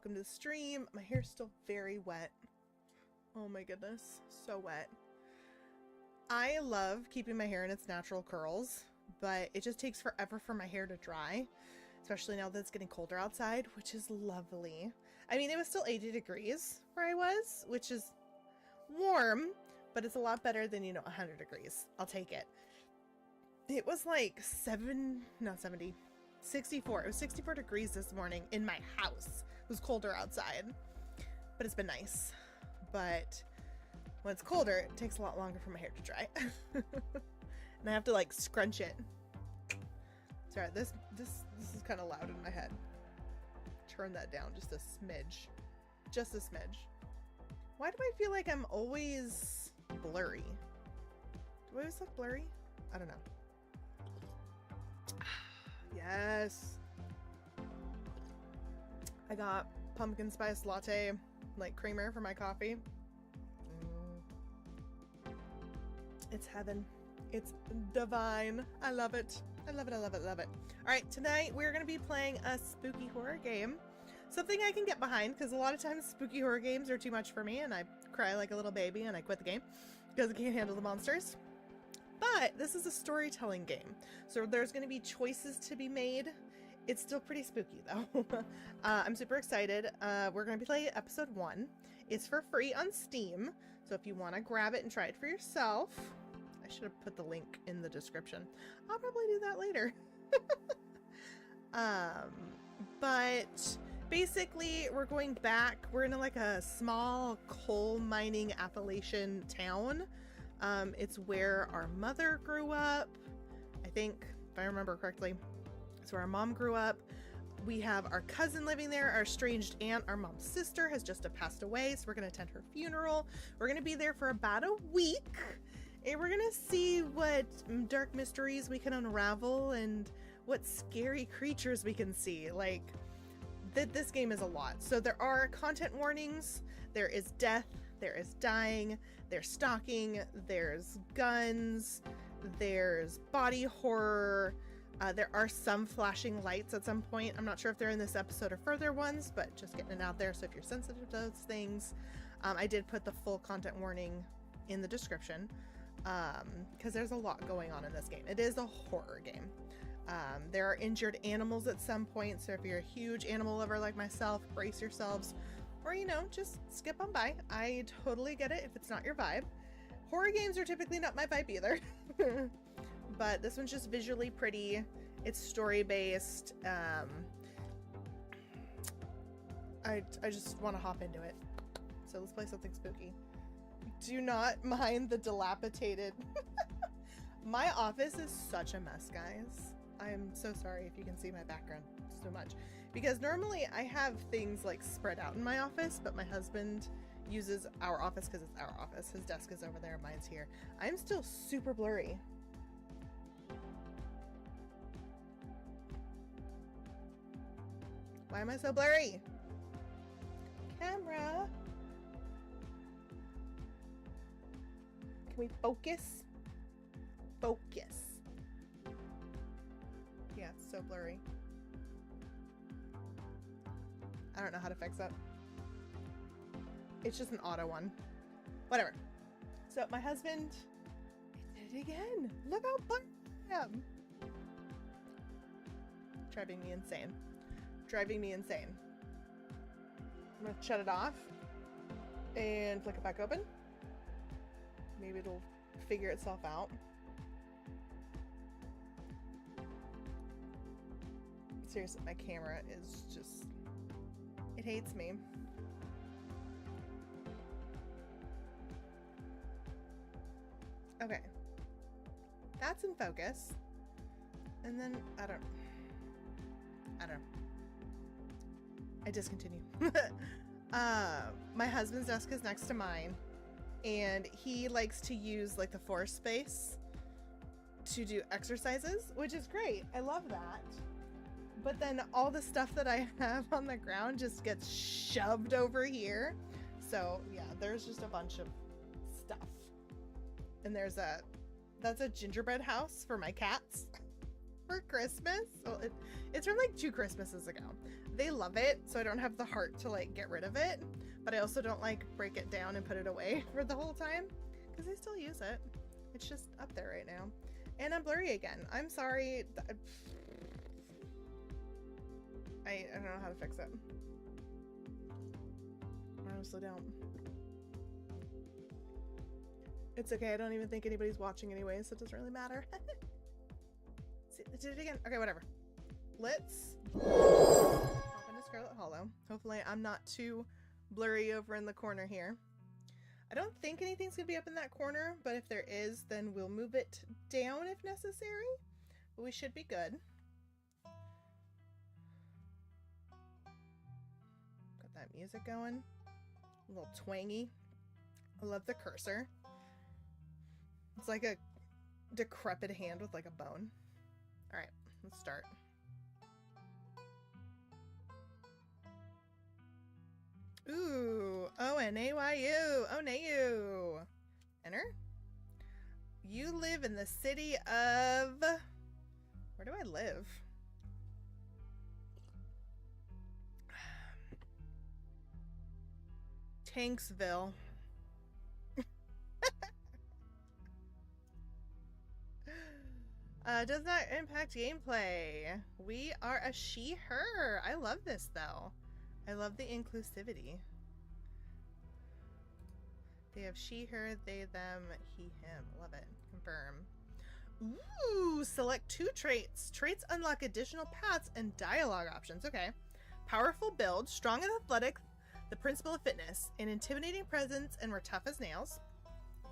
welcome to the stream. My hair's still very wet. Oh my goodness, so wet. I love keeping my hair in its natural curls, but it just takes forever for my hair to dry, especially now that it's getting colder outside, which is lovely. I mean, it was still 80 degrees where I was, which is warm, but it's a lot better than, 100 degrees. I'll take it. It was like 64. It was 64 degrees this morning in my house. It was colder outside, but it's been nice. But when it's colder, it takes a lot longer for my hair to dry. And I have to like scrunch it. Sorry, this is kind of loud in my head. Turn that down just a smidge. Just a smidge. Why do I feel like I'm always blurry? Do I always look blurry? I don't know. Yes. I got pumpkin spice latte, like creamer for my coffee. It's heaven. It's divine. I love it. I love it. I love it. Love it. All right, tonight we're going to be playing a spooky horror game. Something I can get behind because a lot of times spooky horror games are too much for me and I cry like a little baby and I quit the game because I can't handle the monsters. But this is a storytelling game, so there's going to be choices to be made. It's still pretty spooky though. I'm super excited. We're going to be playing episode 1. It's for free on Steam, so if you want to grab it and try it for yourself, I should have put the link in the description. I'll probably do that later. But basically we're going back. We're in like a small coal mining Appalachian town. It's where our mother grew up. I think, if I remember correctly, it's where our mom grew up. We have our cousin living there, our estranged aunt, our mom's sister has just passed away, so we're going to attend her funeral. We're going to be there for about a week, and we're going to see what dark mysteries we can unravel and what scary creatures we can see. Like, this game is a lot. So there are content warnings, there is death, there is dying, there's stalking, there's guns, there's body horror. There are some flashing lights at some point. I'm not sure if they're in this episode or further ones, but just getting it out there. So if you're sensitive to those things, I did put the full content warning in the description because there's a lot going on in this game. It is a horror game. There are injured animals at some point. So if you're a huge animal lover like myself, brace yourselves. Or, just skip on by. I totally get it if it's not your vibe. Horror games are typically not my vibe either. But this one's just visually pretty. It's story-based. I just want to hop into it. So let's play something spooky. Do not mind the dilapidated... My office is such a mess, guys. I'm so sorry if you can see my background so much. Because normally I have things like spread out in my office, but my husband uses our office because it's our office. His desk is over there, mine's here. I'm still super blurry. Why am I so blurry? Camera. Can we focus? Focus. Yeah, it's so blurry. I don't know how to fix that. It's just an auto one. Whatever. So my husband, I did it again. Look how blurry I am. Driving me insane. Driving me insane. I'm gonna shut it off and flick it back open. Maybe it'll figure itself out. Seriously, my camera is just... it hates me. Okay. That's in focus. And then, I don't know. I discontinue. My husband's desk is next to mine, and he likes to use like the floor space to do exercises, which is great. I love that. But then all the stuff that I have on the ground just gets shoved over here. So yeah, there's just a bunch of stuff. And that's a gingerbread house for my cats. for Christmas. Well, it's from like 2 Christmases ago. They love it, so I don't have the heart to like get rid of it, but I also don't like break it down and put it away for the whole time because I still use it. It's just up there right now. And I'm blurry again. I'm sorry. I don't know how to fix it. I honestly don't. It's okay. I don't even think anybody's watching anyway, so it doesn't really matter. See, I did it again. Okay, whatever. Let's hop into Scarlet Hollow. Hopefully I'm not too blurry over in the corner here. I don't think anything's gonna be up in that corner, but if there is, then we'll move it down if necessary. But we should be good. Got that music going. A little twangy. I love the cursor. It's like a decrepit hand with like a bone. Alright, let's start. Ooh, O-N-A-Y-U, O-N-A-U. Enter. You live in the city of... Where do I live? Tanksville. Does not impact gameplay. We are a she, her. I love this though. I love the inclusivity. They have she, her, they, them, he, him. Love it. Confirm. Ooh, select 2 traits. Traits unlock additional paths and dialogue options. Okay. Powerful build, strong and athletic, the principle of fitness, an intimidating presence, and we're tough as nails.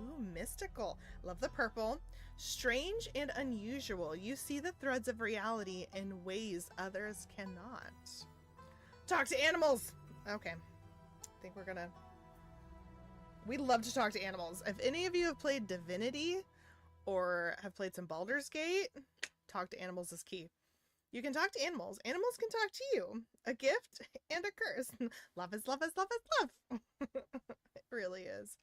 Ooh, mystical. Love the purple. Strange and unusual. You see the threads of reality in ways others cannot. Talk to animals. Okay. I think we're gonna... We love to talk to animals. If any of you have played Divinity or have played some Baldur's Gate, talk to animals is key. You can talk to animals. Animals can talk to you. A gift and a curse. Love is love is love is love. It really is.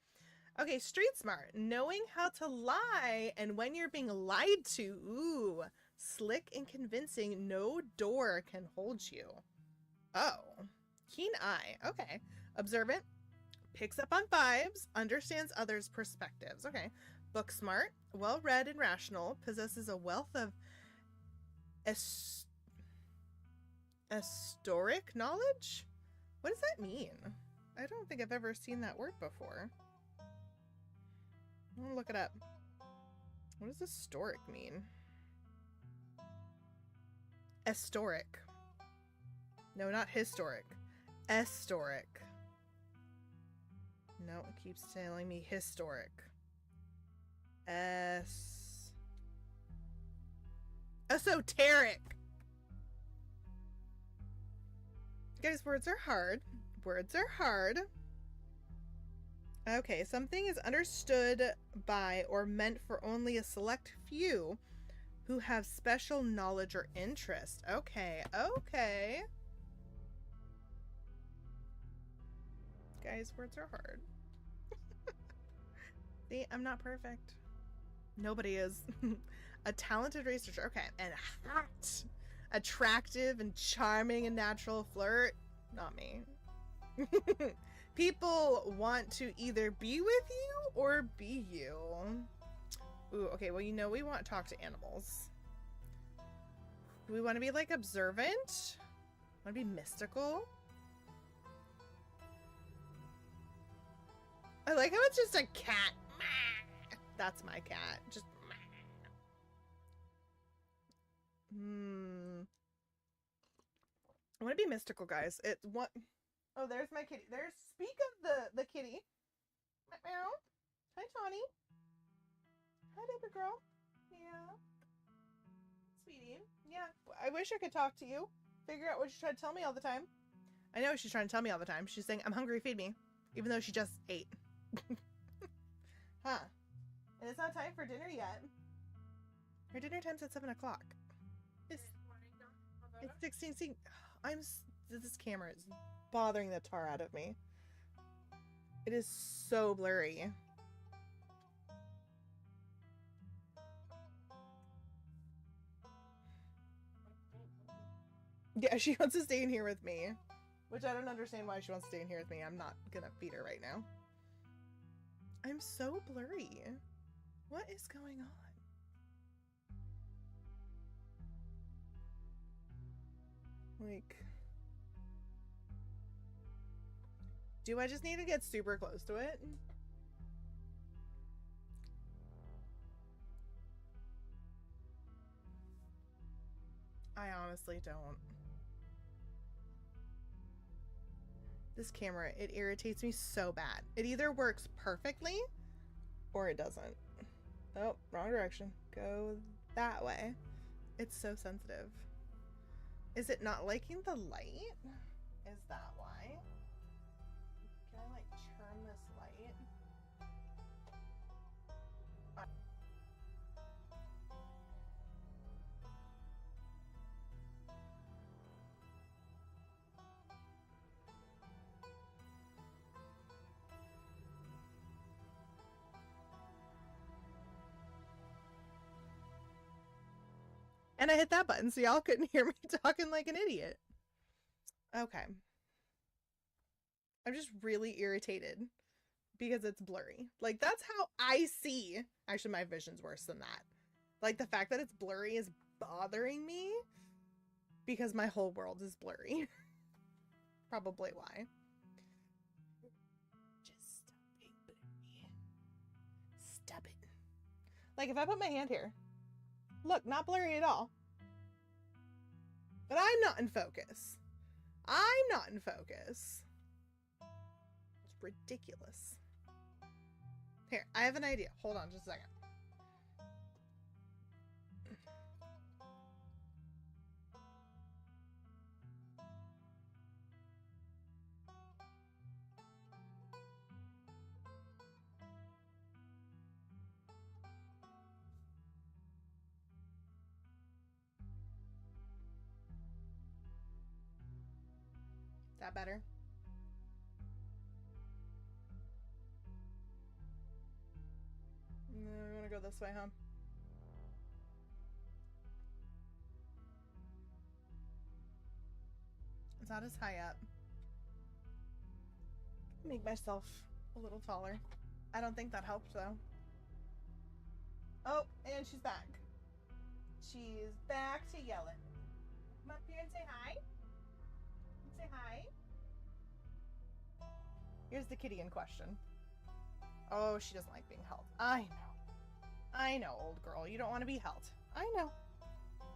Okay, street smart. Knowing how to lie and when you're being lied to. Ooh, slick and convincing. No door can hold you. Oh, keen eye. Okay. Observant. Picks up on vibes. Understands others' perspectives. Okay. Book smart. Well read and rational. Possesses a wealth of historic knowledge? What does that mean? I don't think I've ever seen that word before. I'm gonna look it up. What does historic mean? Historic. No, not historic. Historic. No, it keeps telling me historic. Esoteric. Guys, words are hard. Words are hard. Okay, something is understood by or meant for only a select few who have special knowledge or interest. Okay, okay. Guys, words are hard. See, I'm not perfect. Nobody is. A talented researcher. Okay, and hot. Attractive and charming and natural flirt. Not me. People want to either be with you or be you. Ooh, okay, well, you know we want to talk to animals. Do we want to be, like, observant? Want to be mystical? I like how it's just a cat. That's my cat. Just... I want to be mystical, guys. It's what... Oh, there's my kitty. There's... Speak of the kitty. Meow. Hi, Tawny. Hi, baby girl. Yeah. Sweetie. Yeah. I wish I could talk to you. Figure out what she's trying to tell me all the time. I know she's trying to tell me all the time. She's saying, I'm hungry, feed me. Even though she just ate. Huh. And it's not time for dinner yet. Her dinner time's at 7 o'clock. It's 16. This camera is bothering the tar out of me. It is so blurry. Yeah, she wants to stay in here with me. Which I don't understand why she wants to stay in here with me. I'm not gonna feed her right now. I'm so blurry. What is going on? Like... Do I just need to get super close to it? I honestly don't. This camera, it irritates me so bad. It either works perfectly or it doesn't. Oh, wrong direction. Go that way. It's so sensitive. Is it not liking the light? Is that why? Can I like turn this light? And I hit that button so y'all couldn't hear me talking like an idiot. Okay. I'm just really irritated because it's blurry. Like, that's how I see. Actually, my vision's worse than that. Like, the fact that it's blurry is bothering me because my whole world is blurry. Probably why. Just stop being blurry. Stop it. Like, if I put my hand here, look, not blurry at all. But I'm not in focus. I'm not in focus. It's ridiculous. Here, I have an idea. Hold on just a second. Is that better? No, we're gonna go this way, huh? It's not as high up. Make myself a little taller. I don't think that helped though. Oh, and she's back. She's back to yelling. Come up here and say hi. Say hi. Here's the kitty in question. Oh, she doesn't like being held. I know. I know, old girl. You don't want to be held. I know.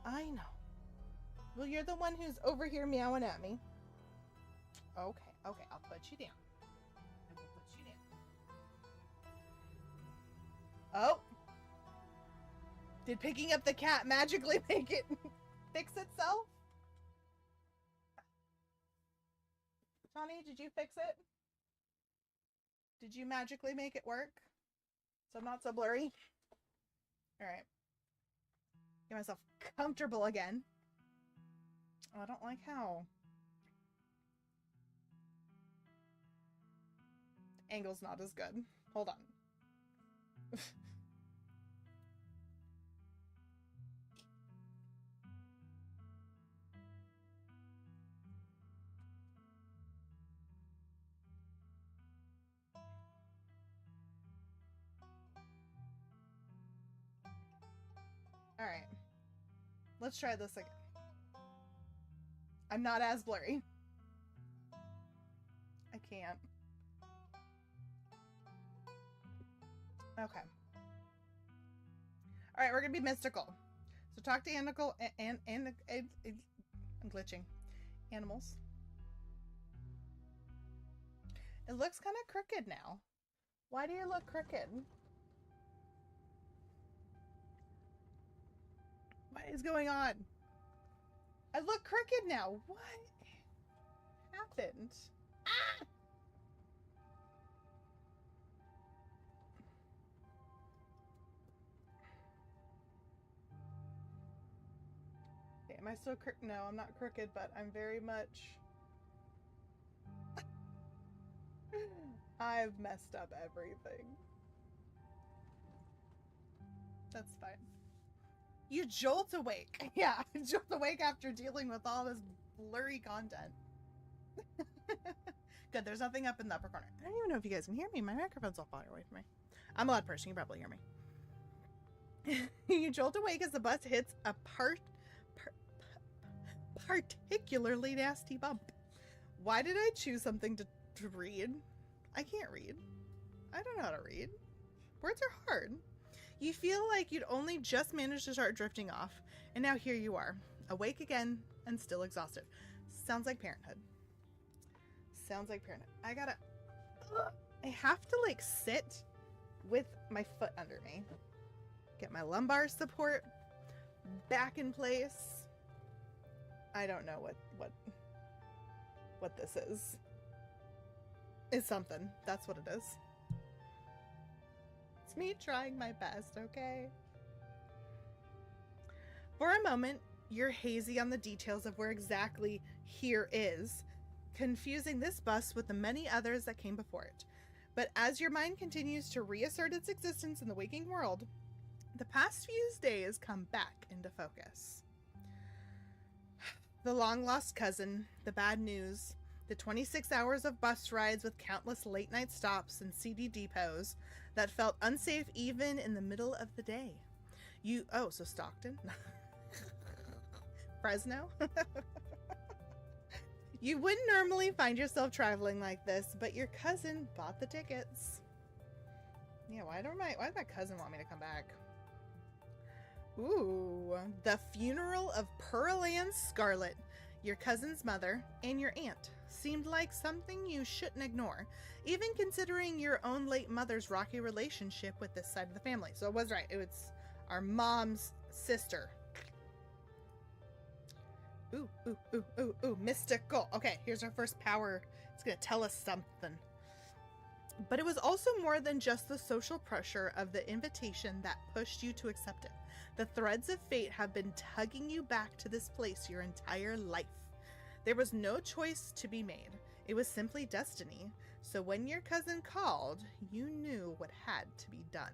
I know. Well, you're the one who's over here meowing at me. Okay, okay. I'll put you down. I will put you down. Oh. Did picking up the cat magically make it fix itself? Johnny, did you fix it? Did you magically make it work? So I'm not so blurry? Alright. Get myself comfortable again. Oh, I don't like how. The angle's not as good. Hold on. Alright. Let's try this again. I'm not as blurry. I can't. Okay. Alright, we're gonna be mystical. So talk to animal and I'm glitching. Animals. It looks kind of crooked now. Why do you look crooked? What is going on? I look crooked now. What happened? Ah! Okay, am I still crooked? No, I'm not crooked, but I'm very much... I've messed up everything. That's fine. You jolt awake. Yeah, jolt awake after dealing with all this blurry content. Good, there's nothing up in the upper corner. I don't even know if you guys can hear me. My microphone's all far away from me. I'm a loud person. You can probably hear me. You jolt awake as the bus hits a particularly nasty bump. Why did I choose something to read? I can't read. I don't know how to read. Words are hard. You feel like you'd only just managed to start drifting off, and now here you are, awake again and still exhausted. Sounds like parenthood. Sounds like parenthood. I have to like sit with my foot under me. Get my lumbar support back in place. I don't know what this is. It's something. That's what it is. It's me trying my best, okay? For a moment, you're hazy on the details of where exactly here is, confusing this bus with the many others that came before it. But as your mind continues to reassert its existence in the waking world, the past few days come back into focus. The long-lost cousin, the bad news, the 26 hours of bus rides with countless late-night stops and CD depots that felt unsafe even in the middle of the day. So Stockton? Fresno? You wouldn't normally find yourself traveling like this, but your cousin bought the tickets. Yeah, why does my cousin want me to come back? Ooh, the funeral of Pearl Ann Scarlet, your cousin's mother, and your aunt. Seemed like something you shouldn't ignore, even considering your own late mother's rocky relationship with this side of the family. So it was right. It was our mom's sister. Ooh, mystical. Okay, here's our first power. It's gonna tell us something. But it was also more than just the social pressure of the invitation that pushed you to accept it. The threads of fate have been tugging you back to this place your entire life. There was no choice to be made. It was simply destiny. So when your cousin called, you knew what had to be done.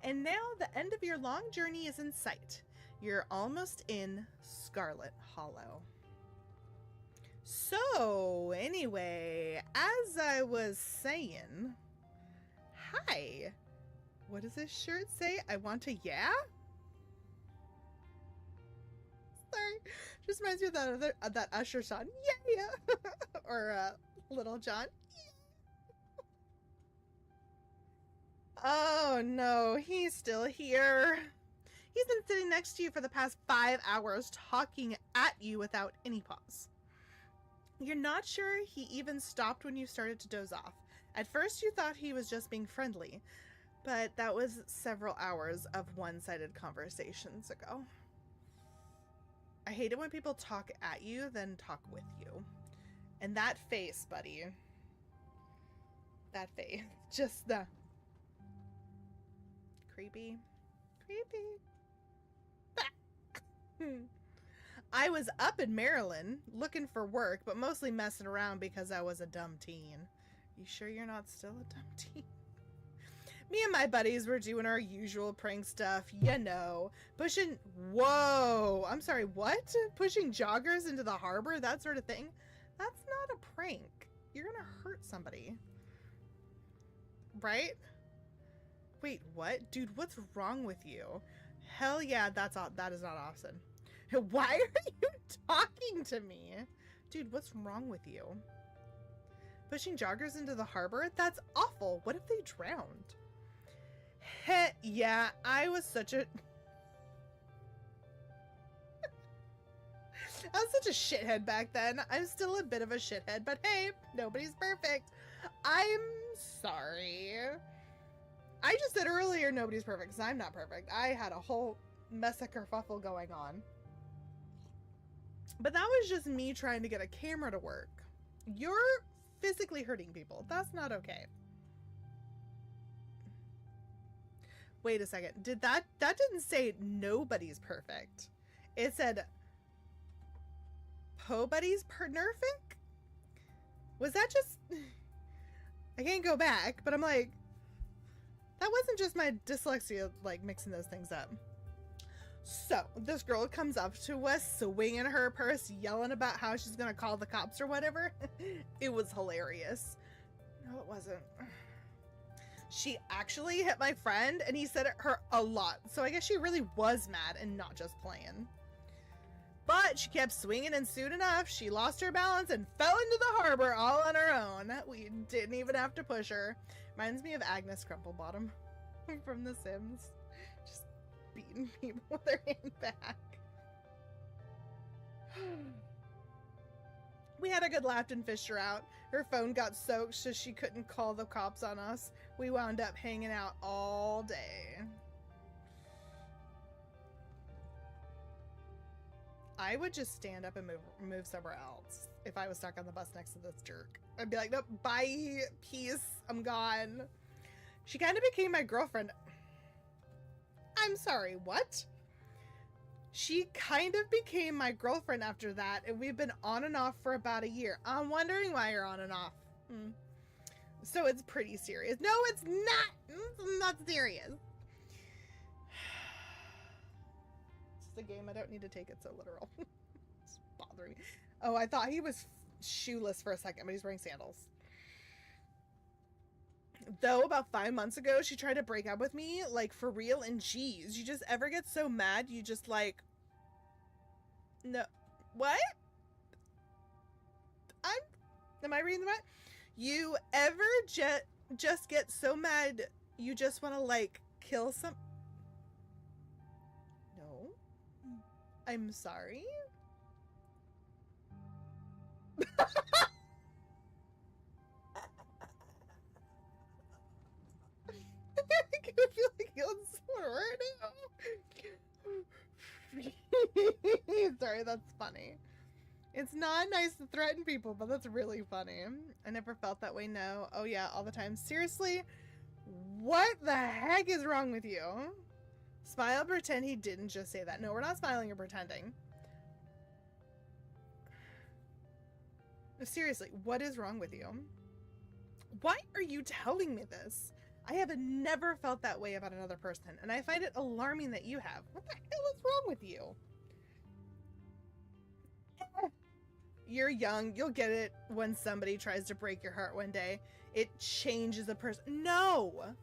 And now the end of your long journey is in sight. You're almost in Scarlet Hollow. So, anyway, as I was saying, hi. What does this shirt say? I want to, yeah? Sorry. Just reminds me of that Usher song. Yeah. Or Little John. Yeah. Oh, no. He's still here. He's been sitting next to you for the past 5 hours, talking at you without any pause. You're not sure he even stopped when you started to doze off. At first you thought he was just being friendly, but that was several hours of one-sided conversations ago. I hate it when people talk at you, then talk with you. And that face, buddy. That face. Just the... Creepy. I was up in Maryland looking for work, but mostly messing around because I was a dumb teen. You sure you're not still a dumb teen? Me and my buddies were doing our usual prank stuff, you know. Whoa! I'm sorry, what? Pushing joggers into the harbor? That sort of thing? That's not a prank. You're gonna hurt somebody. Right? Wait, what? Dude, what's wrong with you? Hell yeah, that is not awesome. Why are you talking to me? Dude, what's wrong with you? Pushing joggers into the harbor? That's awful. What if they drowned? Heh, yeah, I was such a... I was such a shithead back then. I'm still a bit of a shithead, but hey, nobody's perfect. I'm sorry. I just said earlier nobody's perfect because I'm not perfect. I had a whole mess of kerfuffle going on. But that was just me trying to get a camera to work. You're physically hurting people. That's not okay. Wait a second. Did that didn't say nobody's perfect. It said Pobody's nerfic? Was that just... I can't go back, but I'm like, that wasn't just my dyslexia, like, mixing those things up. So this girl comes up to us, swinging her purse, yelling about how she's gonna call the cops or whatever. It was hilarious. No, it wasn't. She actually hit my friend, and he said it hurt a lot. So I guess she really was mad and not just playing. But she kept swinging, and soon enough, she lost her balance and fell into the harbor all on her own. We didn't even have to push her. Reminds me of Agnes Crumplebottom from The Sims. Just beating people with her hand back. We had a good laugh and fished her out. Her phone got soaked so she couldn't call the cops on us. We wound up hanging out all day. I would just stand up and move somewhere else if I was stuck on the bus next to this jerk. I'd be like, nope, bye, peace, I'm gone. She kind of became my girlfriend. I'm sorry, what? She kind of became my girlfriend after that, and we've been on and off for about a year. I'm wondering why you're on and off. So it's pretty serious. No, it's not. It's not serious. It's just a game. I don't need to take it so literal. It's bothering me. Oh, I thought he was shoeless for a second, but he's wearing sandals. Though about 5 months ago, she tried to break up with me, like for real, and geez, you just ever get so mad, you just like, no, what? Am I reading the right? You ever just get so mad, you just want to like kill some? No, I'm sorry. I feel like he'll swear right now. Sorry, that's funny. It's not nice to threaten people, but that's really funny. I never felt that way, no. Oh yeah, all the time. Seriously? What the heck is wrong with you? Smile, pretend he didn't just say that. No, we're not smiling or pretending. Seriously, what is wrong with you? Why are you telling me this? I have never felt that way about another person, and I find it alarming that you have. What the hell is wrong with you? You're young. You'll get it when somebody tries to break your heart one day. It changes a person. No!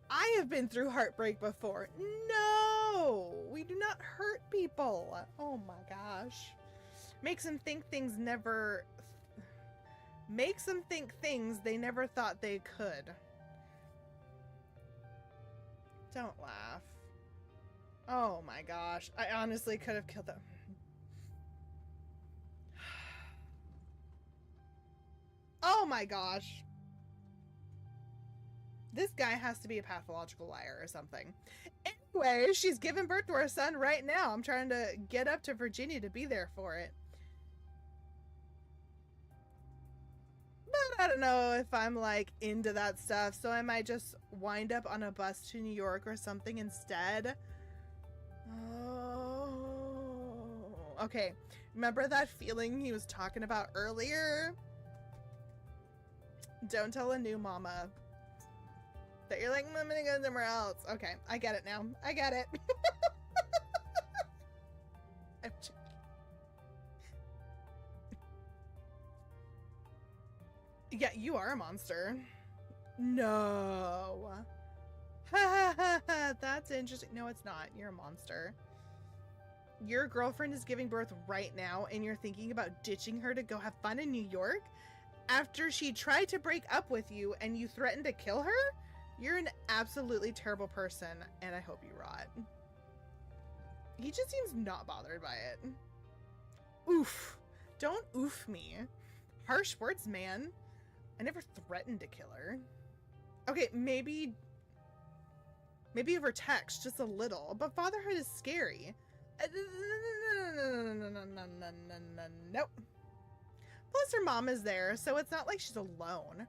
I have been through heartbreak before. No! We do not hurt people. Oh my gosh. Makes them think things they never thought they could. Don't laugh. Oh my gosh. I honestly could have killed them. Oh my gosh. This guy has to be a pathological liar or something. Anyway, she's giving birth to our son right now. I'm trying to get up to Virginia to be there for it. But I don't know if I'm like into that stuff, so I might just wind up on a bus to New York or something instead. Oh. Okay. Remember that feeling he was talking about earlier? Don't tell a new mama that you're like, I'm gonna go somewhere else. Okay, I get it now. I get it. I'm joking. Yeah, you are a monster. No. That's interesting. No, it's not. You're a monster. Your girlfriend is giving birth right now, and you're thinking about ditching her to go have fun in New York? After she tried to break up with you and you threatened to kill her? You're an absolutely terrible person, and I hope you rot. He just seems not bothered by it. Oof. Don't oof me. Harsh words, man. I never threatened to kill her. Okay, maybe over text, just a little. But fatherhood is scary. Nope. Plus her mom is there, so it's not like she's alone.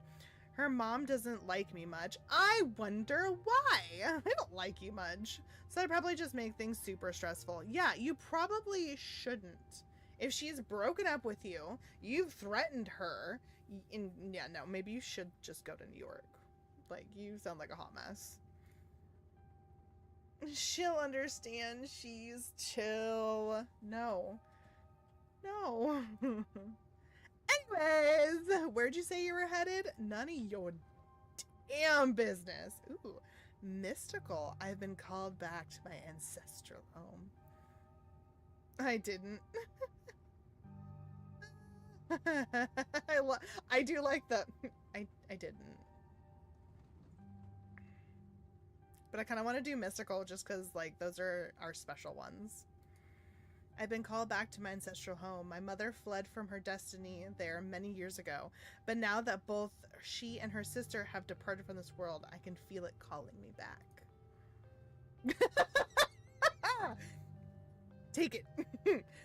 Her mom doesn't like me much. I wonder why. I don't like you much. So I'd probably just make things super stressful. Yeah, you probably shouldn't. If she's broken up with you, you've threatened her. And yeah, no, maybe you should just go to New York. Like, you sound like a hot mess. She'll understand. She's chill. No. No. Anyways, where'd you say you were headed? None of your damn business. Ooh, mystical. I've been called back to my ancestral home. I didn't. I do like the I didn't. But I kind of want to do mystical just because, like, those are our special ones. I've been called back to my ancestral home. My mother fled from her destiny there many years ago. But now that both she and her sister have departed from this world, I can feel it calling me back. Take it.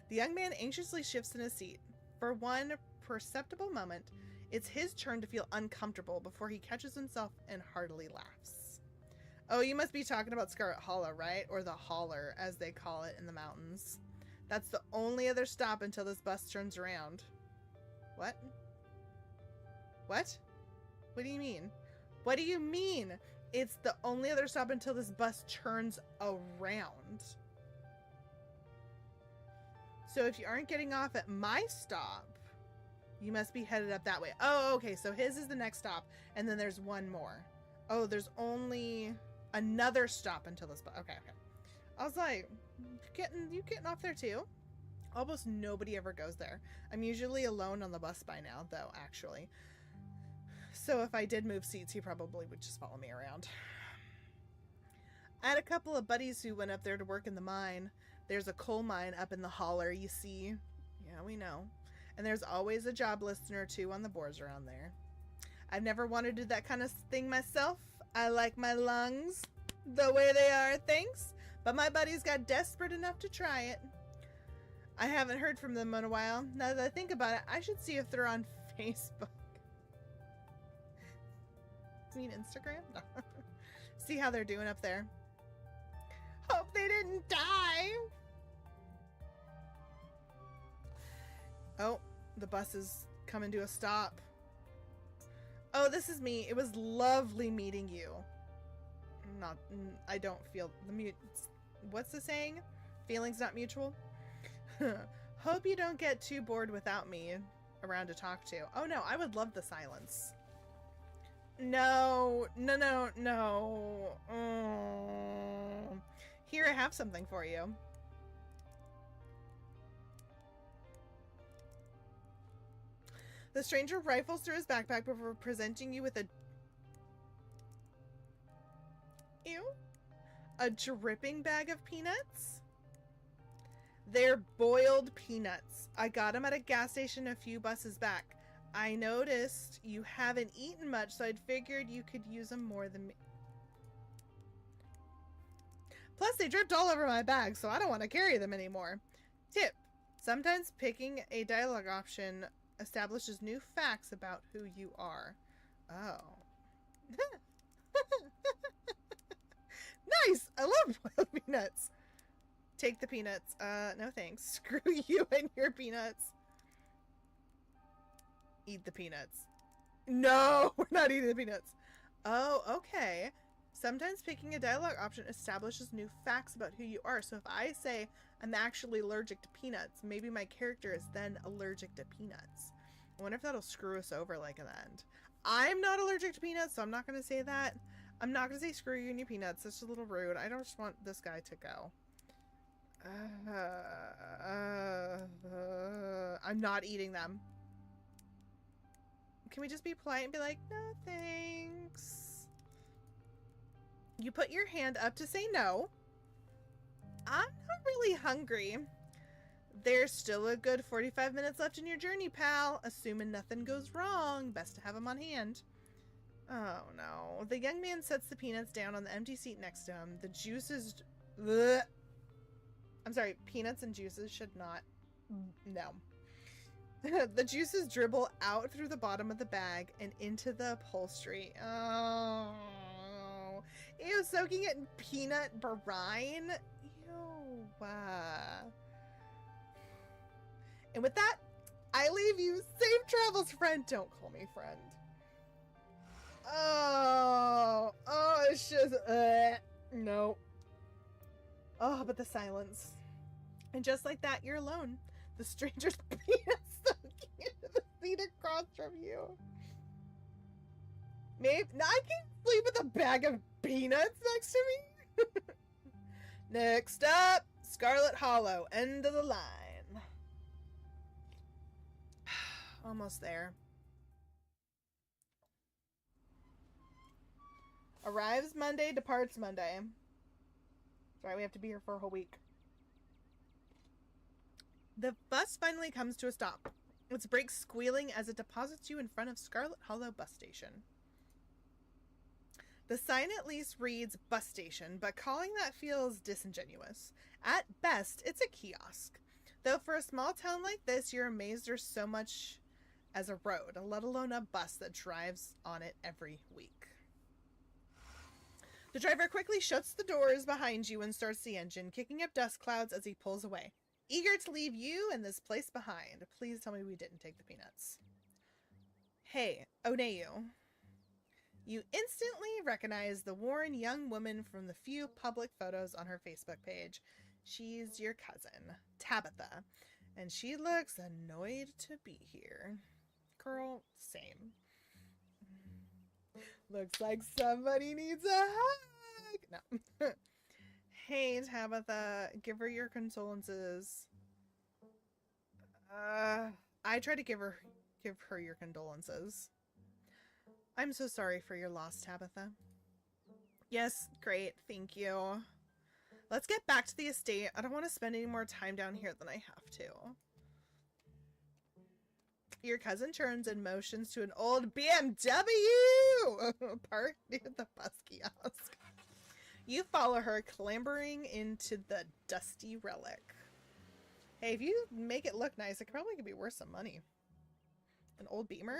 The young man anxiously shifts in his seat. For one perceptible moment, it's his turn to feel uncomfortable before he catches himself and heartily laughs. Oh, you must be talking about Scarlet Hollow, right? Or the Holler, as they call it in the mountains. That's the only other stop until this bus turns around. What? What? What do you mean? What do you mean? It's the only other stop until this bus turns around. So if you aren't getting off at my stop, you must be headed up that way. Oh, okay. So his is the next stop, and then there's one more. Oh, there's only another stop until this bus. Okay, okay. I was like, you getting off there too? Almost nobody ever goes there. I'm usually alone on the bus by now, though, actually. So if I did move seats, he probably would just follow me around. I had a couple of buddies who went up there to work in the mine. There's a coal mine up in the holler, you see. Yeah, we know. And there's always a job listing or two on the boards around there. I've never wanted to do that kind of thing myself. I like my lungs the way they are, thanks. But my buddies got desperate enough to try it. I haven't heard from them in a while. Now that I think about it, I should see if they're on Facebook. You mean Instagram? No. See how they're doing up there. Hope they didn't die. Oh, the bus is coming to a stop. Oh, this is me. It was lovely meeting you. I don't feel the what's the saying? Feelings not mutual? Hope you don't get too bored without me around to talk to. Oh no, I would love the silence. No. Here, I have something for you. The stranger rifles through his backpack before presenting you with a dripping bag of peanuts. They're boiled peanuts. I got them at a gas station a few buses back. I noticed you haven't eaten much, so I'd figured you could use them more than me. Plus, they dripped all over my bag, so I don't want to carry them anymore. Tip: sometimes picking a dialogue option establishes new facts about who you are. Oh. Nice! I love boiled peanuts. Take the peanuts. No thanks. Screw you and your peanuts. Eat the peanuts. No, we're not eating the peanuts. Oh, okay. Sometimes picking a dialogue option establishes new facts about who you are. So if I say I'm actually allergic to peanuts, maybe my character is then allergic to peanuts. I wonder if that'll screw us over like in the end. I'm not allergic to peanuts, so I'm not going to say that. I'm not going to say screw you and your peanuts. That's a little rude. I don't just want this guy to go. I'm not eating them. Can we just be polite and be like, no thanks? You put your hand up to say no. I'm not really hungry. There's still a good 45 minutes left in your journey, pal. Assuming nothing goes wrong. Best to have them on hand. Oh no. The young man sets the peanuts down on the empty seat next to him. The juices... Bleh. I'm sorry, peanuts and juices should not... No. The juices dribble out through the bottom of the bag and into the upholstery. Oh. Ew, soaking it in peanut brine? Ew. And with that, I leave you. Safe travels, friend. Don't call me friend. Oh, it's just, no. Oh, but the silence. And just like that, you're alone. The stranger's penis soaking into the seat across from you. Maybe I can sleep with a bag of peanuts next to me. Next up, Scarlet Hollow, end of the line. Almost there. Arrives Monday, departs Monday. Sorry, we have to be here for a whole week. The bus finally comes to a stop. Its brakes squealing as it deposits you in front of Scarlet Hollow bus station. The sign at least reads bus station, but calling that feels disingenuous. At best, it's a kiosk. Though for a small town like this, you're amazed there's so much as a road, let alone a bus that drives on it every week. The driver quickly shuts the doors behind you and starts the engine, kicking up dust clouds as he pulls away. Eager to leave you and this place behind. Please tell me we didn't take the peanuts. Hey, Oneyu. You instantly recognize the worn young woman from the few public photos on her Facebook page. She's your cousin, Tabitha, and she looks annoyed to be here. Girl, same. Looks like somebody needs a hug. No. Hey, Tabitha, give her your condolences. I try to give her your condolences. I'm so sorry for your loss, Tabitha. Yes, great, thank you. Let's get back to the estate. I don't want to spend any more time down here than I have to. Your cousin turns and motions to an old BMW parked near the bus kiosk. You follow her, clambering into the dusty relic. Hey, if you make it look nice, it probably could be worth some money. An old Beamer?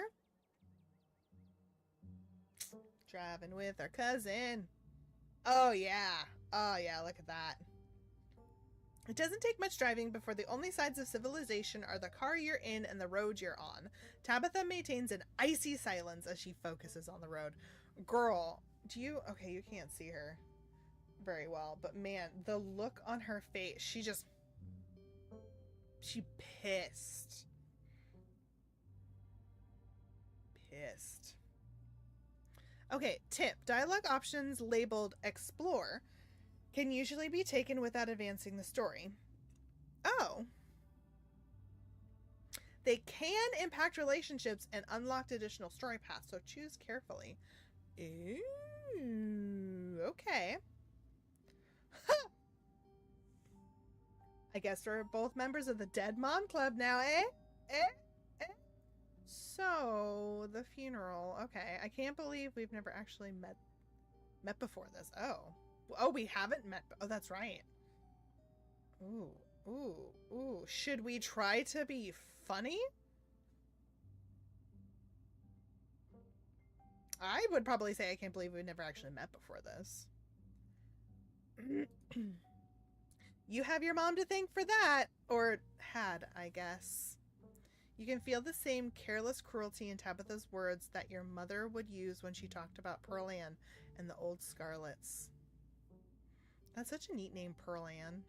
Driving with our cousin. Oh yeah. Oh yeah, look at that. It doesn't take much driving before the only signs of civilization are the car you're in and the road you're on. Tabitha maintains an icy silence as she focuses on the road. Girl, okay, you can't see her very well, but man, the look on her face, she pissed. Pissed. Okay, tip. Dialogue options labeled explore can usually be taken without advancing the story. Oh. They can impact relationships and unlock additional story paths, so choose carefully. Ooh, okay. I guess we're both members of the Dead Mom Club now, eh? So, the funeral. Okay, I can't believe we've never actually met before this. Oh, we haven't met. Oh, that's right. Ooh. Should we try to be funny? I would probably say I can't believe we've never actually met before this. You have your mom to thank for that. Or had, I guess. You can feel the same careless cruelty in Tabitha's words that your mother would use when she talked about Pearl Ann and the old Scarlets. That's such a neat name, Pearl Ann.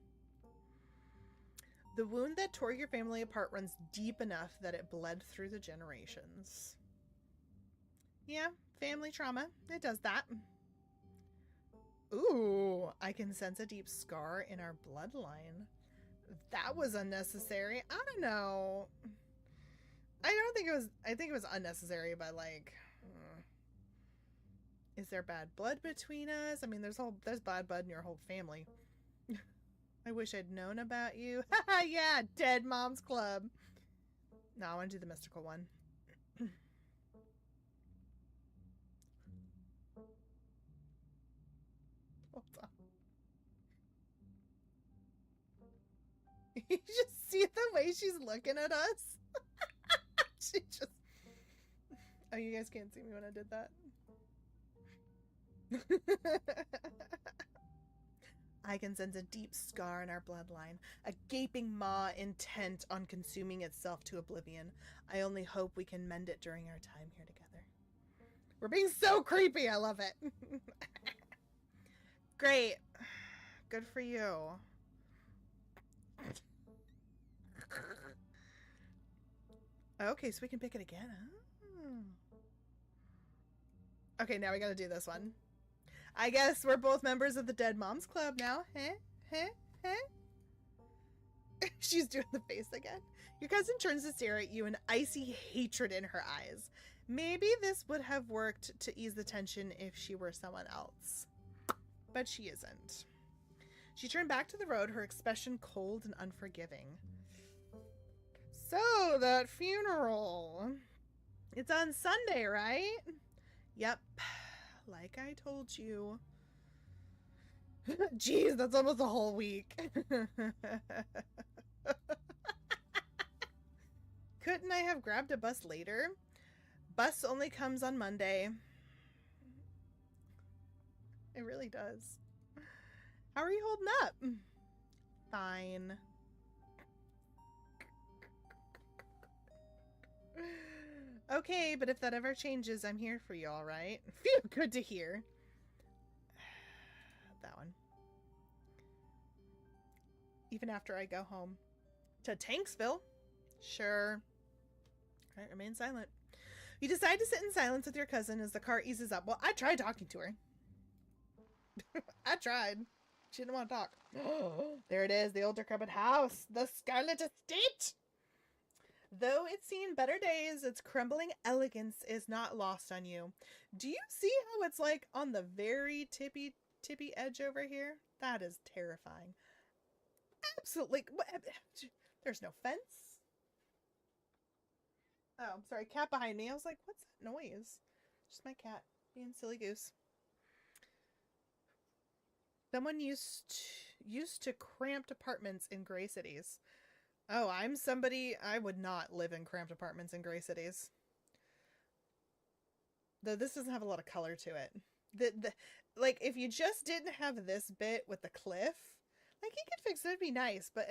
The wound that tore your family apart runs deep enough that it bled through the generations. Yeah, family trauma. It does that. Ooh, I can sense a deep scar in our bloodline. That was unnecessary. I don't know. I think it was unnecessary, but like, is there bad blood between us? I mean, there's bad blood in your whole family. I wish I'd known about you. Haha, yeah, Dead Moms Club. No, I want to do the mystical one. Hold on. You just see the way she's looking at us? She just... Oh, you guys can't see me when I did that. I can sense a deep scar in our bloodline, a gaping maw intent on consuming itself to oblivion. I only hope we can mend it during our time here together. We're being so creepy. I love it. Great. Good for you. Okay, so we can pick it again. Oh. Okay, now we gotta do this one. I guess we're both members of the Dead Moms Club now. She's doing the face again. Your cousin turns to stare at you, an icy hatred in her eyes. Maybe this would have worked to ease the tension if she were someone else. But she isn't. She turned back to the road, her expression cold and unforgiving. So, that funeral. It's on Sunday, right? Yep. Like I told you. Jeez, that's almost a whole week. Couldn't I have grabbed a bus later? Bus only comes on Monday. It really does. How are you holding up? Fine. Okay, but if that ever changes, I'm here for you, all right? Phew, good to hear. That one. Even after I go home. To Tanksville? Sure. All right, remain silent. You decide to sit in silence with your cousin as the car eases up. Well, I tried talking to her. I tried. She didn't want to talk. There it is, the old decrepit house. The Scarlet Estate! Though it's seen better days, its crumbling elegance is not lost on you. Do you see how it's like on the very tippy edge over here? That is terrifying. Absolutely. There's no fence. Oh, I'm sorry. Cat behind me. I was like, what's that noise? Just my cat being silly goose. Someone used to cramped apartments in gray cities. Oh, I'm somebody. I would not live in cramped apartments in gray cities. Though this doesn't have a lot of color to it. Like, if you just didn't have this bit with the cliff, like, you could fix it. It'd be nice, but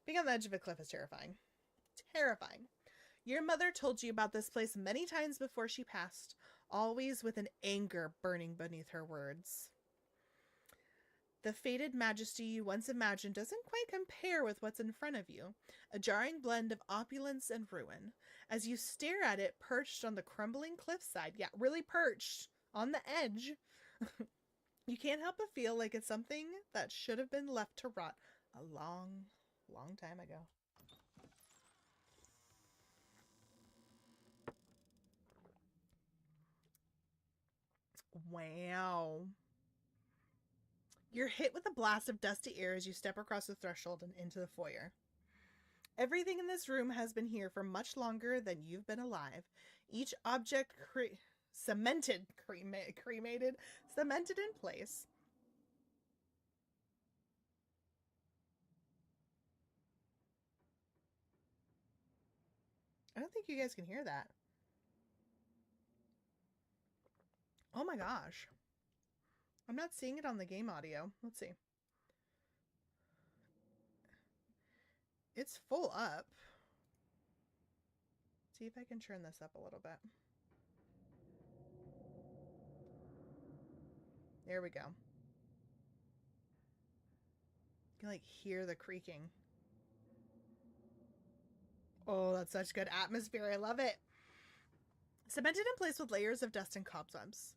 being on the edge of a cliff is terrifying. Terrifying. Your mother told you about this place many times before she passed, always with an anger burning beneath her words. The faded majesty you once imagined doesn't quite compare with what's in front of you, a jarring blend of opulence and ruin. As you stare at it perched on the crumbling cliffside, yeah, really perched on the edge, you can't help but feel like it's something that should have been left to rot a long, long time ago. Wow. You're hit with a blast of dusty air as you step across the threshold and into the foyer. Everything in this room has been here for much longer than you've been alive. Each object cemented in place. I don't think you guys can hear that. Oh my gosh. I'm not seeing it on the game audio. Let's see. It's full up. See if I can turn this up a little bit. There we go. You can like hear the creaking. Oh, that's such good atmosphere. I love it. Cemented in place with layers of dust and cobwebs.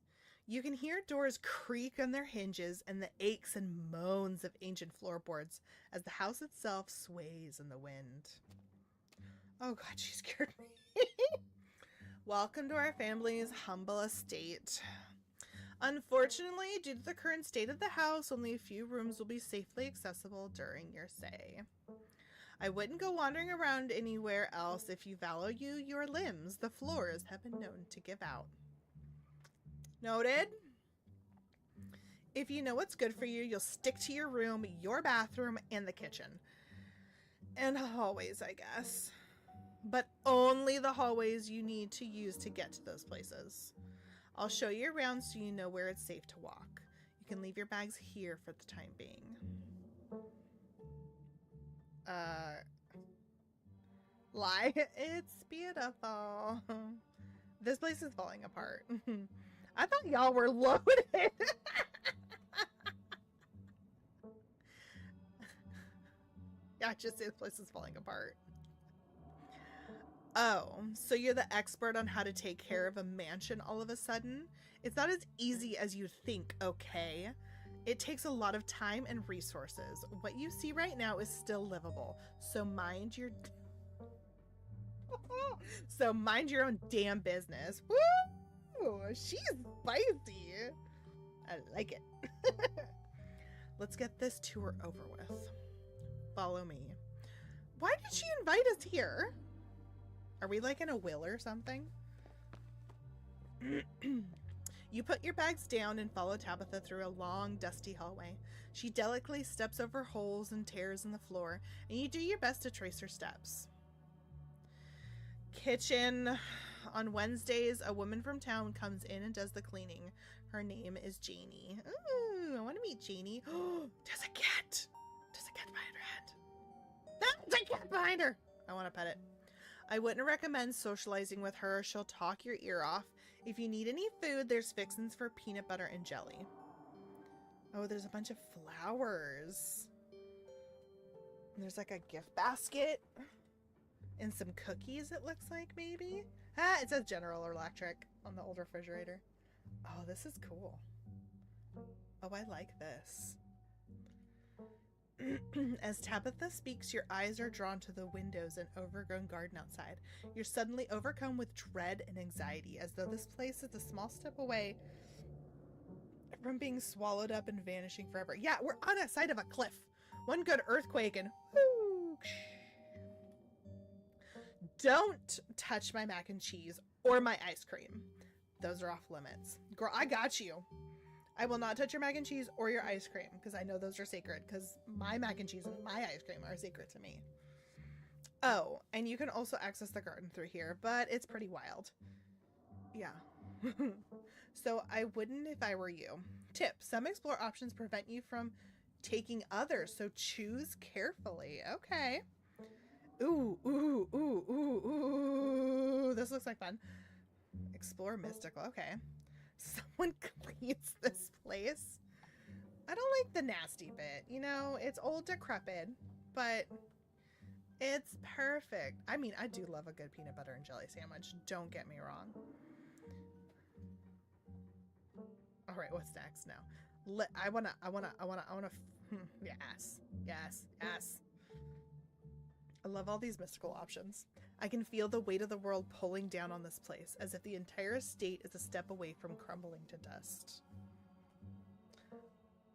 You can hear doors creak on their hinges and the aches and moans of ancient floorboards as the house itself sways in the wind. Oh god, she scared me. Welcome to our family's humble estate. Unfortunately, due to the current state of the house, only a few rooms will be safely accessible during your stay. I wouldn't go wandering around anywhere else if you value your limbs. The floors have been known to give out. Noted. If you know what's good for you, you'll stick to your room, your bathroom, and the kitchen. And hallways, I guess. But only the hallways you need to use to get to those places. I'll show you around so you know where it's safe to walk. You can leave your bags here for the time being. Lie. It's beautiful. This place is falling apart. I thought y'all were loaded. I just say the place is falling apart. Oh, so you're the expert on how to take care of a mansion all of a sudden? It's not as easy as you think, okay? It takes a lot of time and resources. What you see right now is still livable, so mind your own damn business. Woo! She's spicy. I like it. Let's get this tour over with. Follow me. Why did she invite us here? Are we like in a will or something? You put your bags down and follow Tabitha through a long, dusty hallway. She delicately steps over holes and tears in the floor, and you do your best to trace her steps. Kitchen. On Wednesdays, a woman from town comes in and does the cleaning. Her name is Janie. Ooh, I want to meet Janie. There's a cat. There's a cat behind her head. There's a cat behind her. I want to pet it. I wouldn't recommend socializing with her. She'll talk your ear off. If you need any food, there's fixins for peanut butter and jelly. Oh, there's a bunch of flowers. And there's like a gift basket. And some cookies, it looks like, maybe. Ah, it says General Electric on the old refrigerator. Oh, this is cool. Oh, I like this. As Tabitha speaks, your eyes are drawn to the windows and overgrown garden outside. You're suddenly overcome with dread and anxiety, as though this place is a small step away from being swallowed up and vanishing forever. Yeah, we're on a side of a cliff. One good earthquake and whoo! Don't touch my mac and cheese or my ice cream. Those are off limits. Girl, I got you. I will not touch your mac and cheese or your ice cream because I know those are sacred, because my mac and cheese and my ice cream are sacred to me. Oh, and you can also access the garden through here, but it's pretty wild. Yeah. So I wouldn't if I were you. Tip, some explore options prevent you from taking others, so choose carefully. Okay. Ooh, ooh, ooh, ooh, ooh. This looks like fun. Explore mystical. Okay. Someone cleans this place. I don't like the nasty bit. You know, it's old, decrepit, but it's perfect. I mean, I do love a good peanut butter and jelly sandwich. Don't get me wrong. All right, what's next now? I wanna. Yes. I love all these mystical options. I can feel the weight of the world pulling down on this place, as if the entire estate is a step away from crumbling to dust.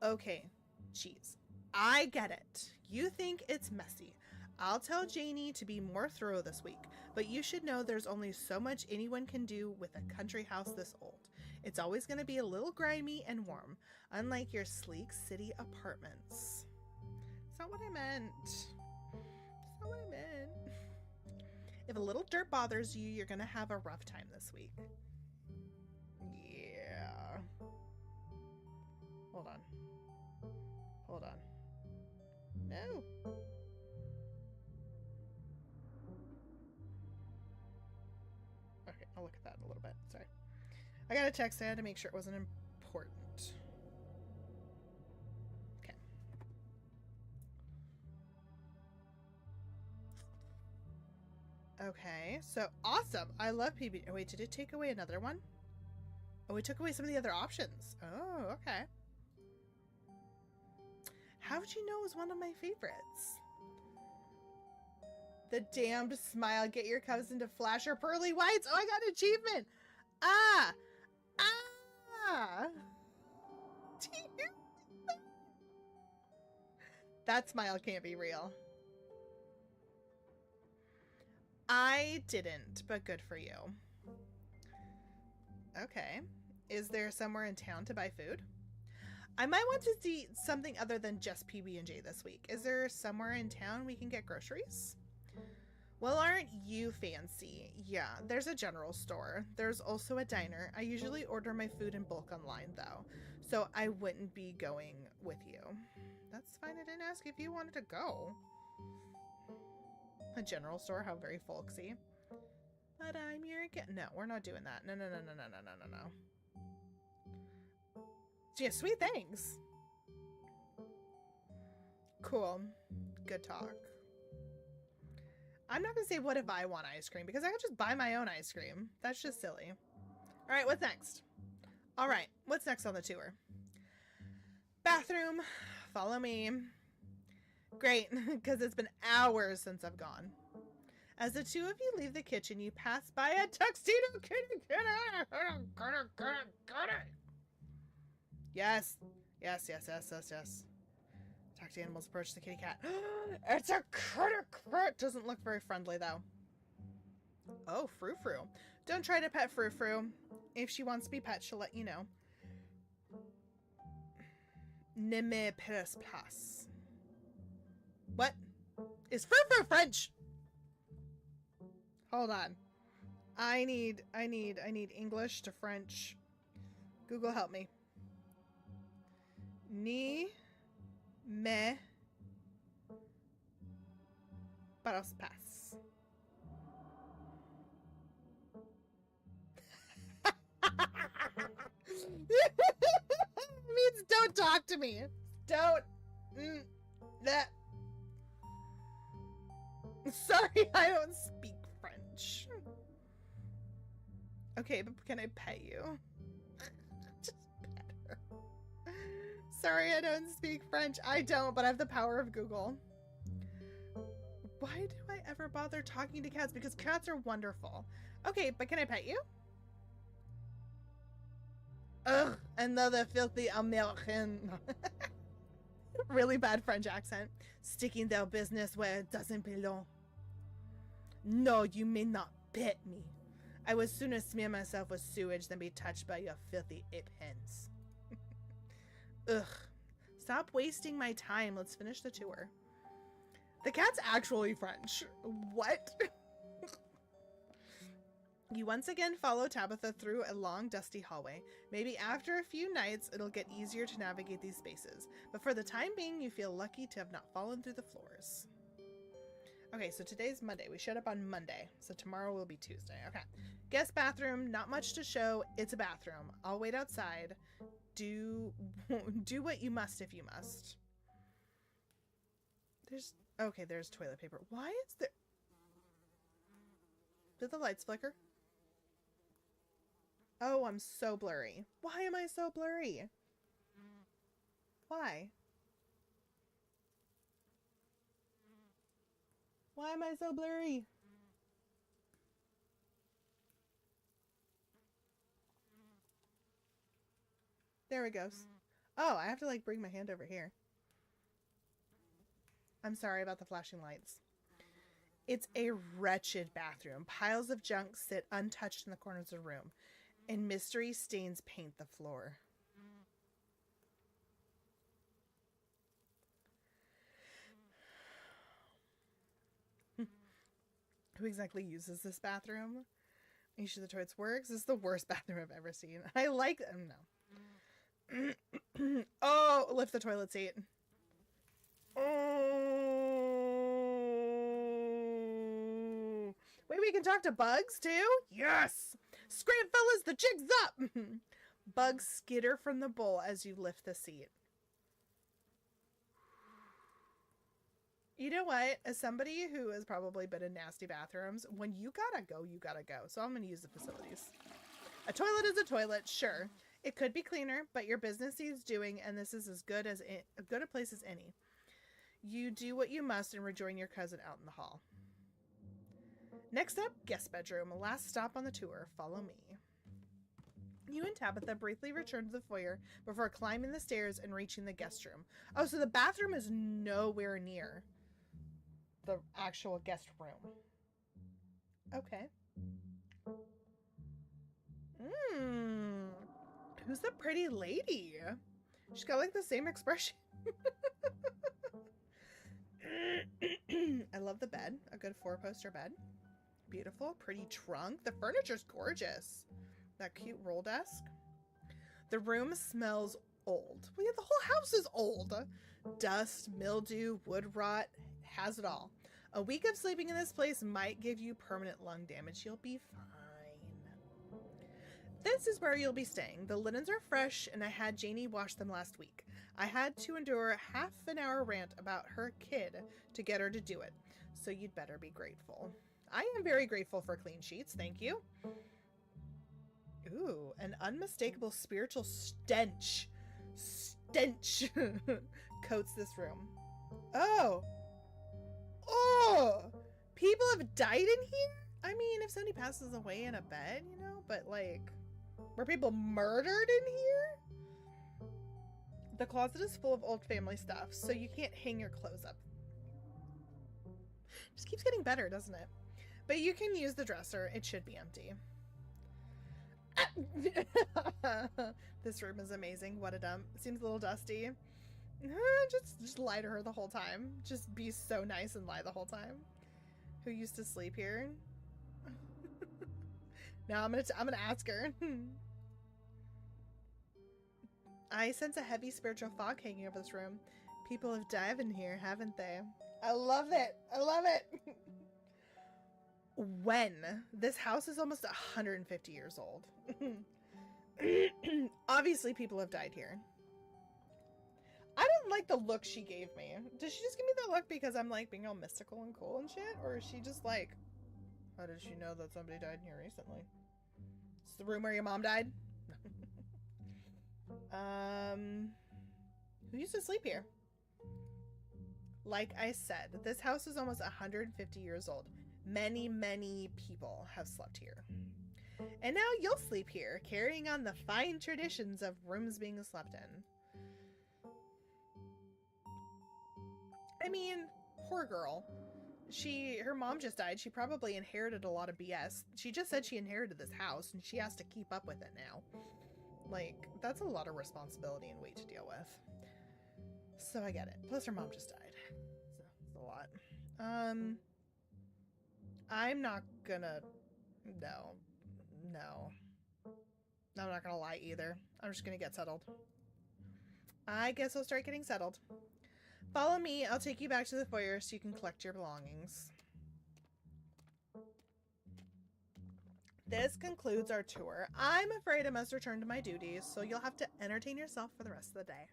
Okay, cheese. I get it. You think it's messy. I'll tell Janie to be more thorough this week, but you should know there's only so much anyone can do with a country house this old. It's always going to be a little grimy and warm, unlike your sleek city apartments. It's not what I meant. If a little dirt bothers you, you're gonna have a rough time this week. Yeah. Hold on. No. Okay, I'll look at that in a little bit. Sorry. I got a text. I had to make sure it wasn't important. Okay, so awesome. I love PB. Oh, wait, did it take away another one? Oh, it took away some of the other options. Oh, okay. How would you know it was one of my favorites? The damned smile. Get your cousin to flash her pearly whites. Oh, I got an achievement. Ah. That smile can't be real. I didn't, but good for you. Okay. Is there somewhere in town to buy food? I might want to see something other than just PB&J this week. Is there somewhere in town we can get groceries? Well, aren't you fancy? Yeah, there's a general store. There's also a diner. I usually order my food in bulk online, though, so I wouldn't be going with you. That's fine. I didn't ask if you wanted to go. A general store, how very folksy. But I'm your no, we're not doing that. No. Yeah, sweet, thanks. Cool. Good talk. I'm not going to say what if I want ice cream, because I could just buy my own ice cream. That's just silly. All right, what's next? All right, what's next on the tour? Bathroom. Follow me. Great, because it's been hours since I've gone. As the two of you leave the kitchen, you pass by a tuxedo kitty. Yes. Yes. Talk to animals, approach the kitty cat. It's a critter. Doesn't look very friendly, though. Oh, Frou Frou. Don't try to pet Frou Frou. If she wants to be pet, she'll let you know. Ne me peres pas. What? Is Frou Frou French? Hold on. I need English to French. Google, help me. Ni me paros pas. Means don't talk to me. Don't. That. Sorry, I don't speak French. Okay, but can I pet you? Just pet her. Sorry, I don't speak French. I don't, but I have the power of Google. Why do I ever bother talking to cats? Because cats are wonderful. Okay, but can I pet you? Ugh, another filthy American. Really bad French accent. Sticking their business where it doesn't belong. No, you may not pet me. I would sooner smear myself with sewage than be touched by your filthy ape hens. Ugh. Stop wasting my time. Let's finish the tour. The cat's actually French. What? You once again follow Tabitha through a long, dusty hallway. Maybe after a few nights, it'll get easier to navigate these spaces. But for the time being, you feel lucky to have not fallen through the floors. Okay, so today's Monday. We showed up on Monday. So tomorrow will be Tuesday. Okay. Guest bathroom. Not much to show. It's a bathroom. I'll wait outside. Do what you must if you must. There's toilet paper. Why is there... Did the lights flicker? Oh, I'm so blurry. Why am I so blurry? Why? Why am I so blurry? There it goes. Oh, I have to like bring my hand over here. I'm sorry about the flashing lights. It's a wretched bathroom. Piles of junk sit untouched in the corners of the room, and mystery stains paint the floor. Who exactly uses this bathroom? Are you sure the toilets works? This is the worst bathroom I've ever seen. I like them. No. Oh, lift the toilet seat. Oh. Wait, we can talk to bugs too? Yes! Scram, fellas, the jig's up! Bugs skitter from the bowl as you lift the seat. You know what? As somebody who has probably been in nasty bathrooms, when you gotta go, you gotta go. So I'm going to use the facilities. A toilet is a toilet, sure. It could be cleaner, but your business needs doing, and this is as good a place as any. You do what you must and rejoin your cousin out in the hall. Next up, guest bedroom. Last stop on the tour. Follow me. You and Tabitha briefly return to the foyer before climbing the stairs and reaching the guest room. Oh, so the bathroom is nowhere near the actual guest room. Okay. Who's the pretty lady? She's got like the same expression. I love the bed. A good 4-poster bed. Beautiful, pretty trunk. The furniture's gorgeous. That cute roll desk. The room smells old. Well, yeah, the whole house is old. Dust, mildew, wood rot, has it all. A week of sleeping in this place might give you permanent lung damage. You'll be fine. This is where you'll be staying. The linens are fresh, and I had Janie wash them last week. I had to endure a half-an-hour rant about her kid to get her to do it. So you'd better be grateful. I am very grateful for clean sheets. Thank you. Ooh, an unmistakable spiritual stench. Stench coats this room. Oh. Oh. People have died in here? I mean, if somebody passes away in a bed, you know, but like, were people murdered in here? The closet is full of old family stuff, so you can't hang your clothes up. Just keeps getting better, doesn't it? But you can use the dresser. It should be empty. This room is amazing. What a dump. Seems a little dusty. Just lie to her the whole time. Just be so nice and lie the whole time. Who used to sleep here? Now I'm gonna ask her. I sense a heavy spiritual fog hanging over this room. People have died in here, haven't they? I love it. I love it. When? This house is almost 150 years old. Obviously people have died here. I don't like the look she gave me. Did she just give me that look because I'm like being all mystical and cool and shit? Or is she just like, how did she know that somebody died in here recently? It's the room where your mom died? Who used to sleep here? Like I said, this house is almost 150 years old. Many, many people have slept here. And now you'll sleep here, carrying on the fine traditions of rooms being slept in. I mean, poor girl. Her mom just died. She probably inherited a lot of BS. She just said she inherited this house and she has to keep up with it now. Like, that's a lot of responsibility and weight to deal with. So I get it. Plus her mom just died. So it's a lot. I'm not gonna... No. I'm not gonna lie either. I'm just gonna get settled. I guess I'll start getting settled. Follow me. I'll take you back to the foyer so you can collect your belongings. This concludes our tour. I'm afraid I must return to my duties, so you'll have to entertain yourself for the rest of the day.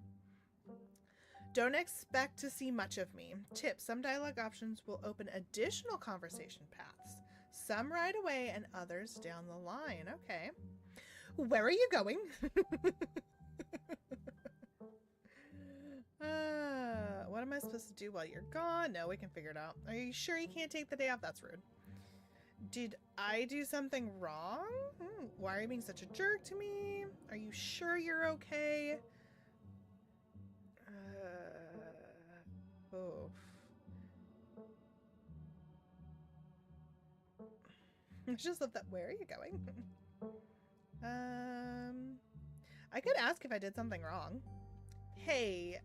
Don't expect to see much of me. Tip, some dialogue options will open additional conversation paths. Some right away and others down the line. Okay. Where are you going? What am I supposed to do while you're gone? No, we can figure it out. Are you sure you can't take the day off? That's rude. Did I do something wrong? Why are you being such a jerk to me? Are you sure you're okay? Oh. I just love that. Where are you going? I could ask if I did something wrong. Hey,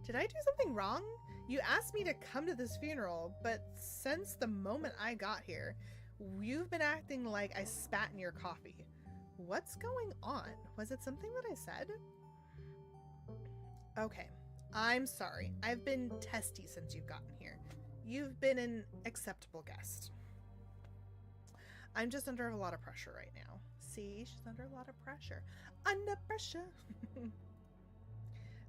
did I do something wrong? You asked me to come to this funeral, but since the moment I got here, you've been acting like I spat in your coffee. What's going on? Was it something that I said? Okay, I'm sorry. I've been testy since you've gotten here. You've been an acceptable guest. I'm just under a lot of pressure right now. See, she's under a lot of pressure. Under pressure.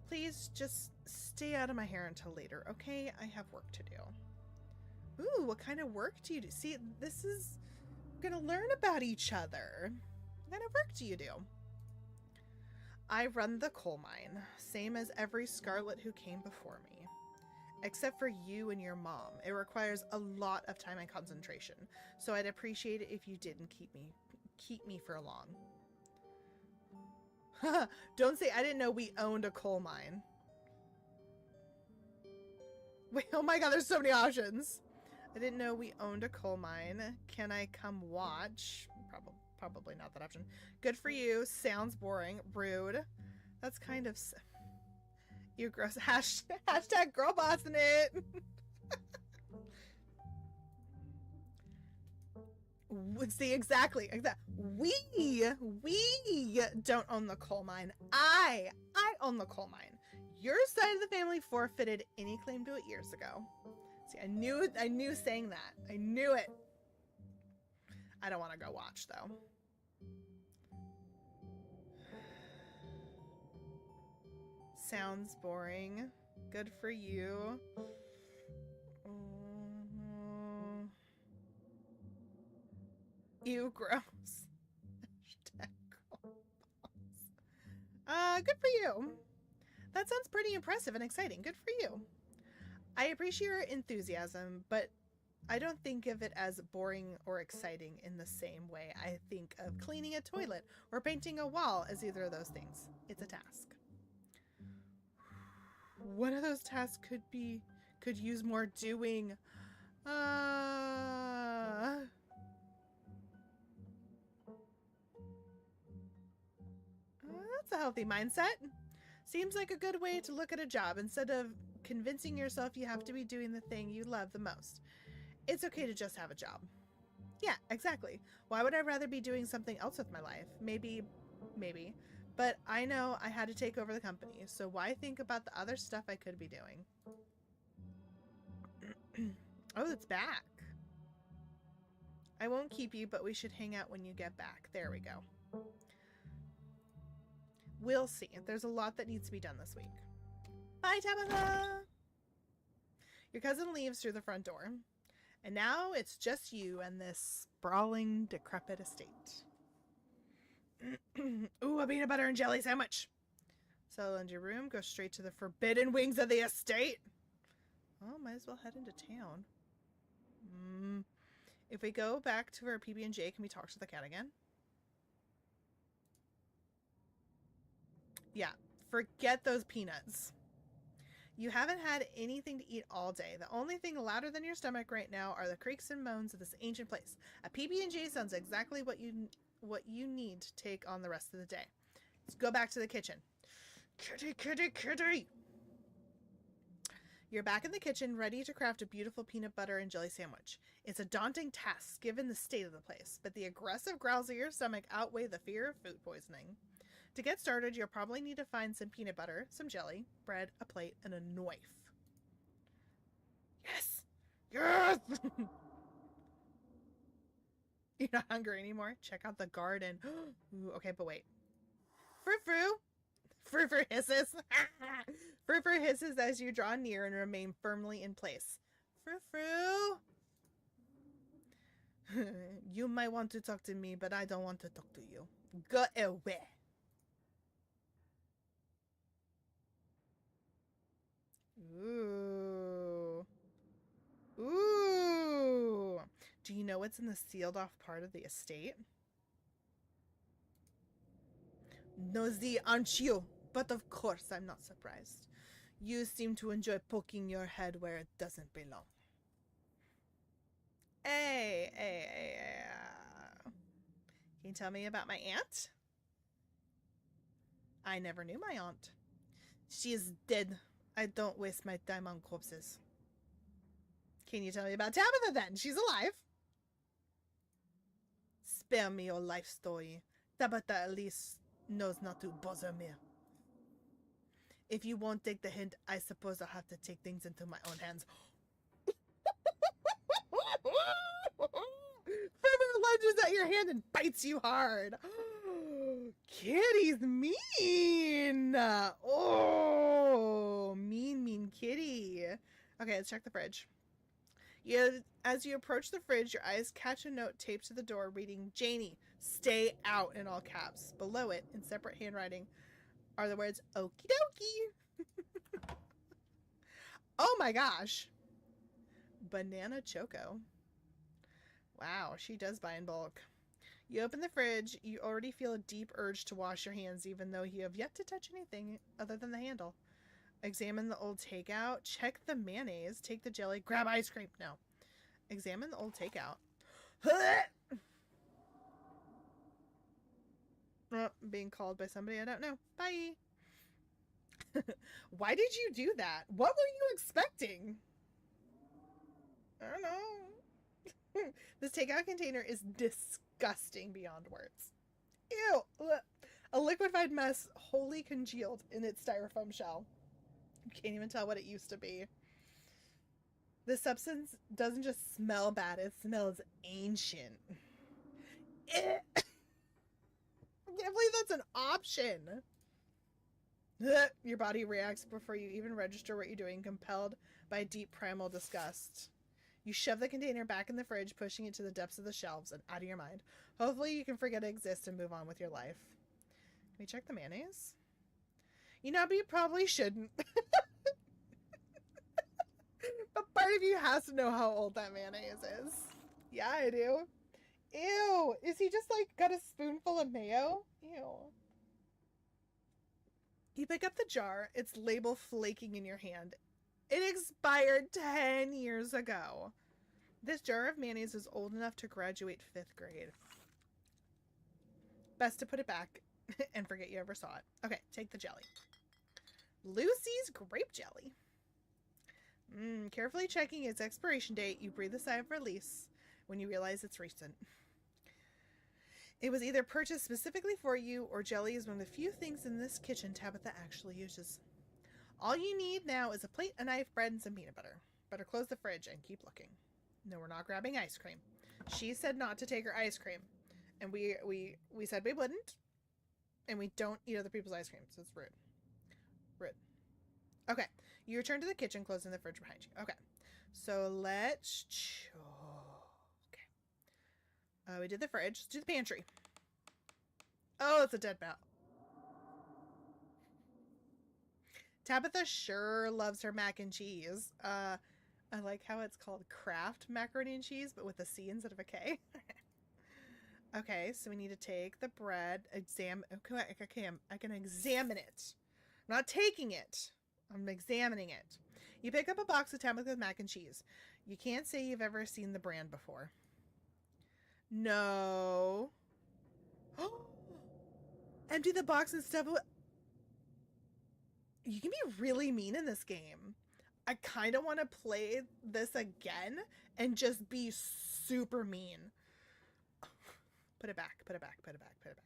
Please just stay out of my hair until later, okay? I have work to do. Ooh, what kind of work do you do? See, this is... We're gonna learn about each other. What kind of work do you do? I run the coal mine, same as every Scarlet who came before me. Except for you and your mom. It requires a lot of time and concentration, so I'd appreciate it if you didn't keep me for long. Don't say I didn't know we owned a coal mine. Wait, oh my god, there's so many options. I didn't know we owned a coal mine. Can I come watch? Probably not that option. Good for you. Sounds boring. Rude. That's kind of... You gross. Hashtag girl bossing it. See, exactly. We don't own the coal mine. I own the coal mine. Your side of the family forfeited any claim to it years ago. See, I knew saying that. I knew it. I don't want to go watch though. Sounds boring. Good for you. Ew, gross. Hashtag girl boss. Good for you. That sounds pretty impressive and exciting. Good for you. I appreciate your enthusiasm, but I don't think of it as boring or exciting in the same way I think of cleaning a toilet or painting a wall as either of those things. It's a task. One of those tasks could use more doing. That's a healthy mindset. Seems like a good way to look at a job instead of convincing yourself you have to be doing the thing you love the most. It's okay to just have a job. Yeah, exactly. Why would I rather be doing something else with my life? Maybe. But I know I had to take over the company, so why think about the other stuff I could be doing? Oh, it's back. I won't keep you, but we should hang out when you get back. There we go. We'll see. There's a lot that needs to be done this week. Bye, Tabitha! Your cousin leaves through the front door. And now it's just you and this sprawling, decrepit estate. Ooh, a peanut butter and jelly sandwich. Settle into your room. Go straight to the forbidden wings of the estate. Oh, might as well head into town. If we go back to our PB&J, can we talk to the cat again? Yeah, forget those peanuts. You haven't had anything to eat all day. The only thing louder than your stomach right now are the creaks and moans of this ancient place. A PB&J sounds exactly what you need to take on the rest of the day. Let's go back to the kitchen. Kitty! You're back in the kitchen, ready to craft a beautiful peanut butter and jelly sandwich. It's a daunting task, given the state of the place, but the aggressive growls of your stomach outweigh the fear of food poisoning. To get started, you'll probably need to find some peanut butter, some jelly, bread, a plate, and a knife. Yes! Yes! You're not hungry anymore? Check out the garden. Ooh, okay, but wait. Frou-frou! Frou-frou hisses. Frou-frou hisses as you draw near and remain firmly in place. Frou-frou! You might want to talk to me, but I don't want to talk to you. Go away. Ooh. Ooh. Do you know what's in the sealed off part of the estate? Nosy, aren't you? But of course I'm not surprised. You seem to enjoy poking your head where it doesn't belong. Hey. Can you tell me about my aunt? I never knew my aunt. She is dead. I don't waste my time on corpses. Can you tell me about Tabitha then? She's alive. Spare me your life story. Tabitha at least knows not to bother me. If you won't take the hint, I suppose I'll have to take things into my own hands. Further lunges at your hand and bites you hard. Kitty's mean. Oh, mean kitty. Okay, let's check the fridge. As you approach the fridge, your eyes catch a note taped to the door reading, Janie, stay out, in all caps. Below it, in separate handwriting, are the words, okie dokie. Oh my gosh. Banana Choco. Wow, she does buy in bulk. You open the fridge. You already feel a deep urge to wash your hands, even though you have yet to touch anything other than the handle. Examine the old takeout. Check the mayonnaise. Take the jelly. Grab ice cream. No. Examine the old takeout. Being called by somebody I don't know. Bye. Why did you do that? What were you expecting? I don't know. This takeout container is disgusting beyond words. Ew. A liquefied mess wholly congealed in its styrofoam shell. You can't even tell what it used to be. This substance doesn't just smell bad, it smells ancient. I can't believe that's an option. Your body reacts before you even register what you're doing, compelled by deep primal disgust. You shove the container back in the fridge, pushing it to the depths of the shelves and out of your mind. Hopefully you can forget it exists and move on with your life. Can we check the mayonnaise? You know, but you probably shouldn't. But part of you has to know how old that mayonnaise is. Yeah, I do. Ew. Is he just like got a spoonful of mayo? Ew. You pick up the jar, its label flaking in your hand. It expired 10 years ago. This jar of mayonnaise is old enough to graduate 5th grade. Best to put it back and forget you ever saw it. Okay, take the jelly. Lucy's grape jelly. Carefully checking its expiration date, you breathe a sigh of release when you realize it's recent. It was either purchased specifically for you, or jelly is one of the few things in this kitchen Tabitha actually uses. All you need now is a plate, a knife, bread, and some peanut butter. Better close the fridge and keep looking. No, we're not grabbing ice cream. She said not to take her ice cream. And we said we wouldn't. And we don't eat other people's ice cream, so it's rude. Rude. Okay. You return to the kitchen, closing the fridge behind you. Okay. So let's... Okay. We did the fridge. Let's do the pantry. Oh, it's a dead bat. Tabitha sure loves her mac and cheese. I like how it's called Kraft macaroni and cheese, but with a C instead of a K. Okay, so we need to take the bread, okay, I can examine it. I'm not taking it. I'm examining it. You pick up a box of Tabitha's mac and cheese. You can't say you've ever seen the brand before. No. Empty the box and stuff. You can be really mean in this game. I kind of want to play this again and just be super mean. Put it back, put it back, put it back, put it back.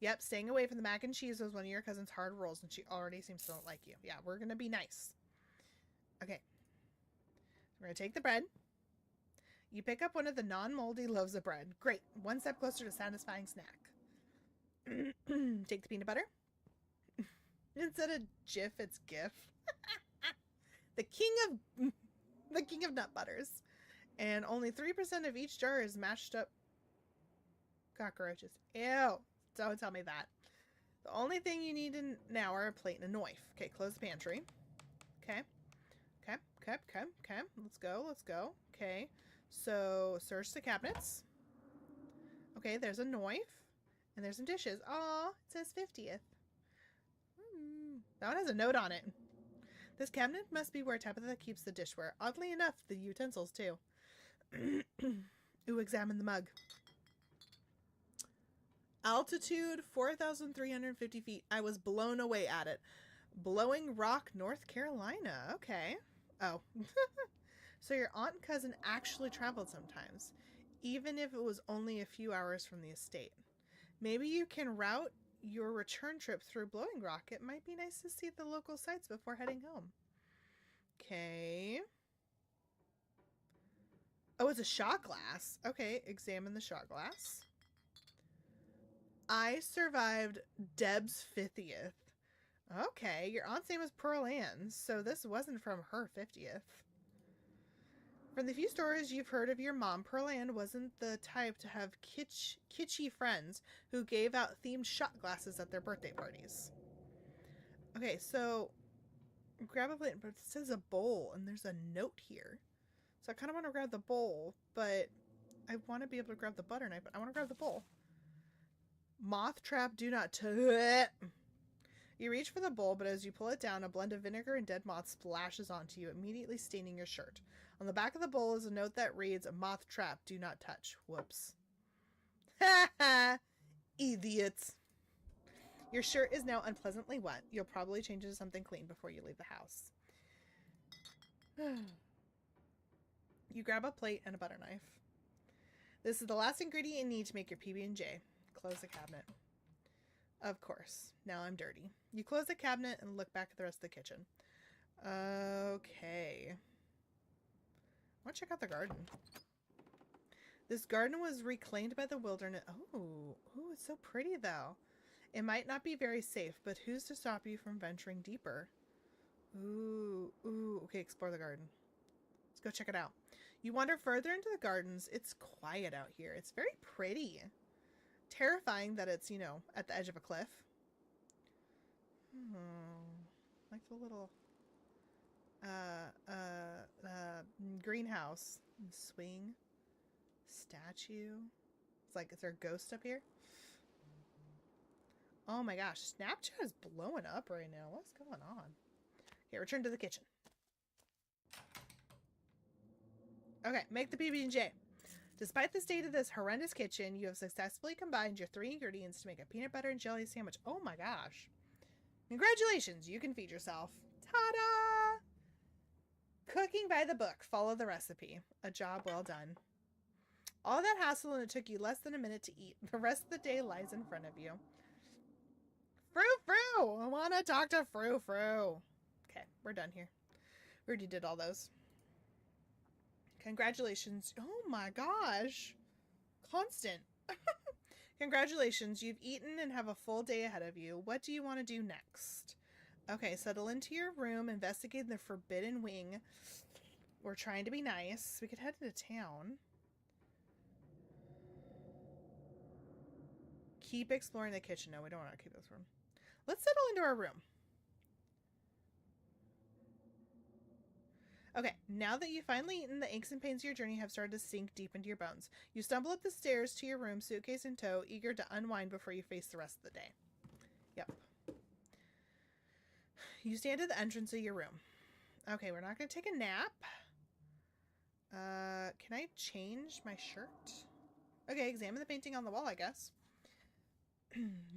Yep, staying away from the mac and cheese was one of your cousin's hard rules, and she already seems to don't like you. Yeah, we're going to be nice. Okay. We're going to take the bread. You pick up one of the non-moldy loaves of bread. Great. One step closer to satisfying snack. Take the peanut butter. Instead of Jif, it's Gif. the king of nut butters. And only 3% of each jar is mashed up cockroaches. Ew. Don't tell me that. The only thing you need now are a plate and a knife. Okay, close the pantry. Okay. Okay, okay, okay, okay. Let's go, let's go. Okay. So, search the cabinets. Okay, there's a knife. And there's some dishes. Aw, it says 50th. That one has a note on it. This cabinet must be where Tabitha keeps the dishware. Oddly enough, the utensils too. Ooh, examine the mug. Altitude 4,350 feet. I was blown away at it. Blowing Rock, North Carolina. Okay. Oh. So your aunt and cousin actually traveled sometimes, even if it was only a few hours from the estate. Maybe you can route your return trip through Blowing Rock. It might be nice to see the local sites before heading home. Okay. Oh, it's a shot glass. Okay, examine the shot glass. I survived Deb's 50th. Okay, your aunt's name was Pearl Ann, so this wasn't from her 50th. From the few stories you've heard of your mom, Pearl Ann wasn't the type to have kitschy friends who gave out themed shot glasses at their birthday parties. Okay, so grab a plate, but it says a bowl, and there's a note here. So I kind of want to grab the bowl, but I want to be able to grab the butter knife, but I want to grab the bowl. Moth trap, do not touch. You reach for the bowl, but as you pull it down, a blend of vinegar and dead moth splashes onto you, immediately staining your shirt. On the back of the bowl is a note that reads, "Moth trap, do not touch." Whoops. Ha ha! Idiots. Your shirt is now unpleasantly wet. You'll probably change it to something clean before you leave the house. You grab a plate and a butter knife. This is the last ingredient you need to make your PB&J. Close the cabinet. Of course. Now I'm dirty. You close the cabinet and look back at the rest of the kitchen. Okay. I want to check out the garden. This garden was reclaimed by the wilderness. Oh, it's so pretty though. It might not be very safe, but who's to stop you from venturing deeper? Ooh. Okay, explore the garden. Let's go check it out. You wander further into the gardens. It's quiet out here. It's very pretty. Terrifying that it's, you know, at the edge of a cliff. Like the little greenhouse. Swing. Statue. It's like, is there a ghost up here? Oh my gosh, Snapchat is blowing up right now. What's going on? Okay, return to the kitchen. Okay, make the PB&J. Despite the state of this horrendous kitchen, you have successfully combined your 3 ingredients to make a peanut butter and jelly sandwich. Oh my gosh. Congratulations, you can feed yourself. Ta-da! Cooking by the book. Follow the recipe. A job well done. All that hassle and it took you less than a minute to eat. The rest of the day lies in front of you. Frou-frou! I want to talk to Frou-frou. Okay, we're done here. We already did all those. Congratulations. Oh my gosh. Constant. Congratulations. You've eaten and have a full day ahead of you. What do you want to do next? Okay, settle into your room. Investigate the forbidden wing. We're trying to be nice. We could head into town. Keep exploring the kitchen. No, we don't want to keep this room. Let's settle into our room. Okay, now that you've finally eaten, the aches and pains of your journey have started to sink deep into your bones. You stumble up the stairs to your room, suitcase in tow, eager to unwind before you face the rest of the day. Yep. You stand at the entrance of your room. Okay, we're not going to take a nap. Can I change my shirt? Okay, examine the painting on the wall, I guess.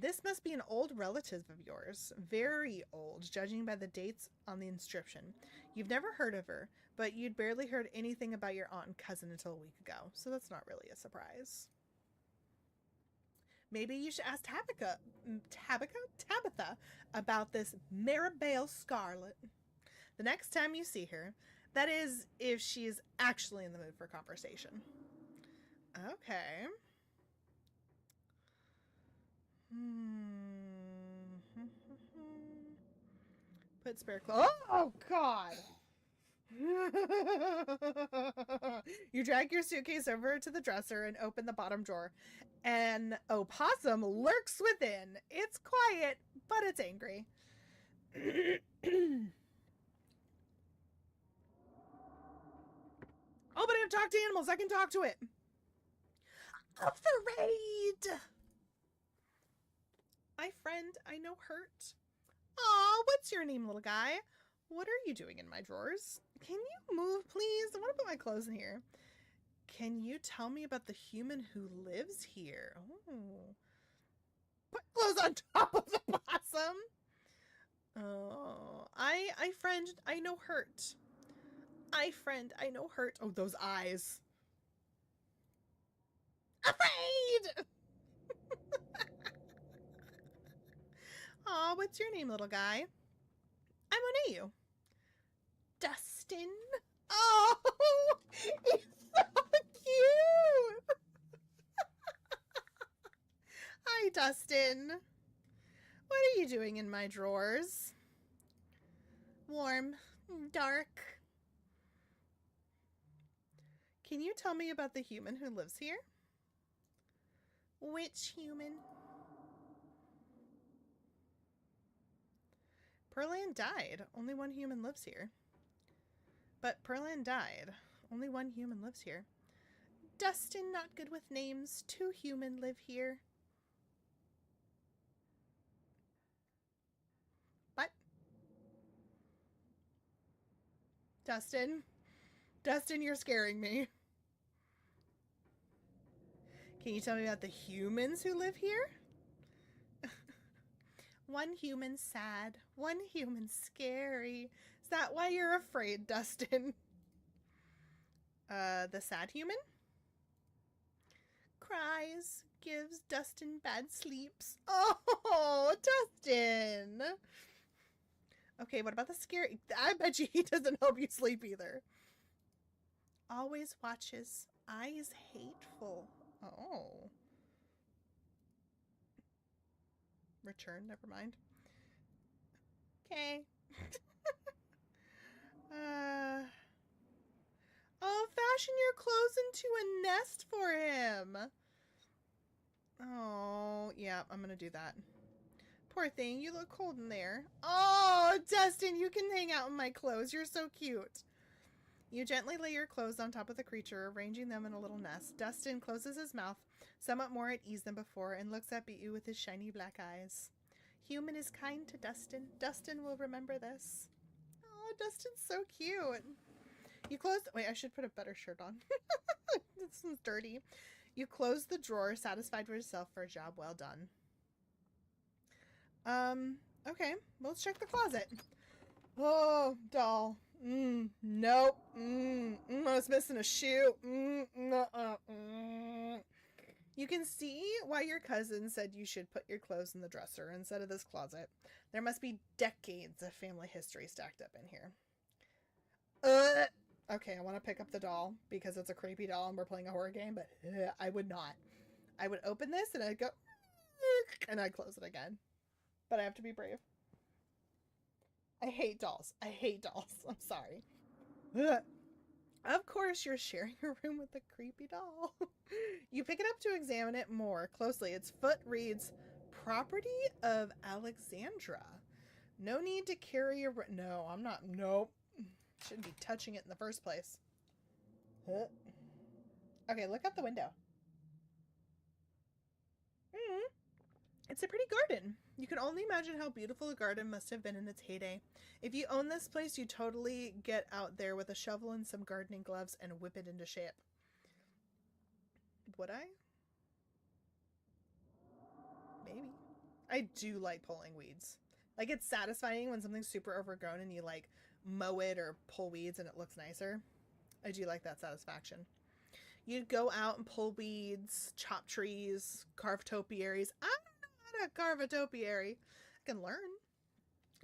This must be an old relative of yours. Very old, judging by the dates on the inscription. You've never heard of her, but you'd barely heard anything about your aunt and cousin until a week ago, so that's not really a surprise. Maybe you should ask Tabitha about this Maribel Scarlet the next time you see her. That is, if she's actually in the mood for conversation. Okay. Put spare clothes. Oh, God. You drag your suitcase over to the dresser and open the bottom drawer. An opossum lurks within. It's quiet, but it's angry. Oh, but I have to talk to animals. I can talk to it. Afraid. Hi, friend. I know hurt. Aw, what's your name, little guy? What are you doing in my drawers? Can you move, please? I want to put my clothes in here. Can you tell me about the human who lives here? Oh. Put clothes on top of the possum. Oh, friend, I know hurt. Friend, I know hurt. Oh, those eyes. Afraid! Aw, what's your name, little guy? I'm Oneyu. Dustin. Oh, he's so cute. Hi, Dustin. What are you doing in my drawers? Warm, dark. Can you tell me about the human who lives here? Which human? Perlan died. Only one human lives here. But Perlan died. Only one human lives here. Dustin, not good with names. 2 human live here. What? Dustin? Dustin, you're scaring me. Can you tell me about the humans who live here? One human sad, one human scary. Is that why you're afraid, Dustin? The sad human? Cries, gives Dustin bad sleeps. Oh, Dustin! Okay, what about the scary? I bet you he doesn't help you sleep either. Always watches, eyes hateful. Oh. Return, never mind. Okay. Oh, fashion your clothes into a nest for him. Oh, yeah, I'm gonna do that. Poor thing, you look cold in there. Oh, Dustin, you can hang out in my clothes. You're so cute. You gently lay your clothes on top of the creature, arranging them in a little nest. Dustin closes his mouth, somewhat more at ease than before, and looks up at you with his shiny black eyes. Human is kind to Dustin. Dustin will remember this. Oh, Dustin's so cute. You close... Wait, I should put a better shirt on. This one's dirty. You close the drawer, satisfied with yourself for a job well done. Okay. Let's check the closet. Oh, doll. Nope. I was missing a shoe. You can see why your cousin said you should put your clothes in the dresser instead of this closet. There must be decades of family history stacked up in here. Okay, I want to pick up the doll because it's a creepy doll and we're playing a horror game, but I would not. I would open this and I'd go, and I'd close it again. But I have to be brave. I hate dolls. I hate dolls. I'm sorry. Of course, you're sharing a room with a creepy doll. You pick it up to examine it more closely. Its foot reads, "Property of Alexandra. No need to carry a... No, I'm not... Nope. Shouldn't be touching it in the first place." Okay, look out the window. It's a pretty garden. You can only imagine how beautiful a garden must have been in its heyday. If you own this place, you totally get out there with a shovel and some gardening gloves and whip it into shape. Would I? Maybe. I do like pulling weeds. Like, it's satisfying when something's super overgrown and you, like, mow it or pull weeds and it looks nicer. I do like that satisfaction. You'd go out and pull weeds, chop trees, carve topiaries. I don't know how to carve a topiary. I can learn.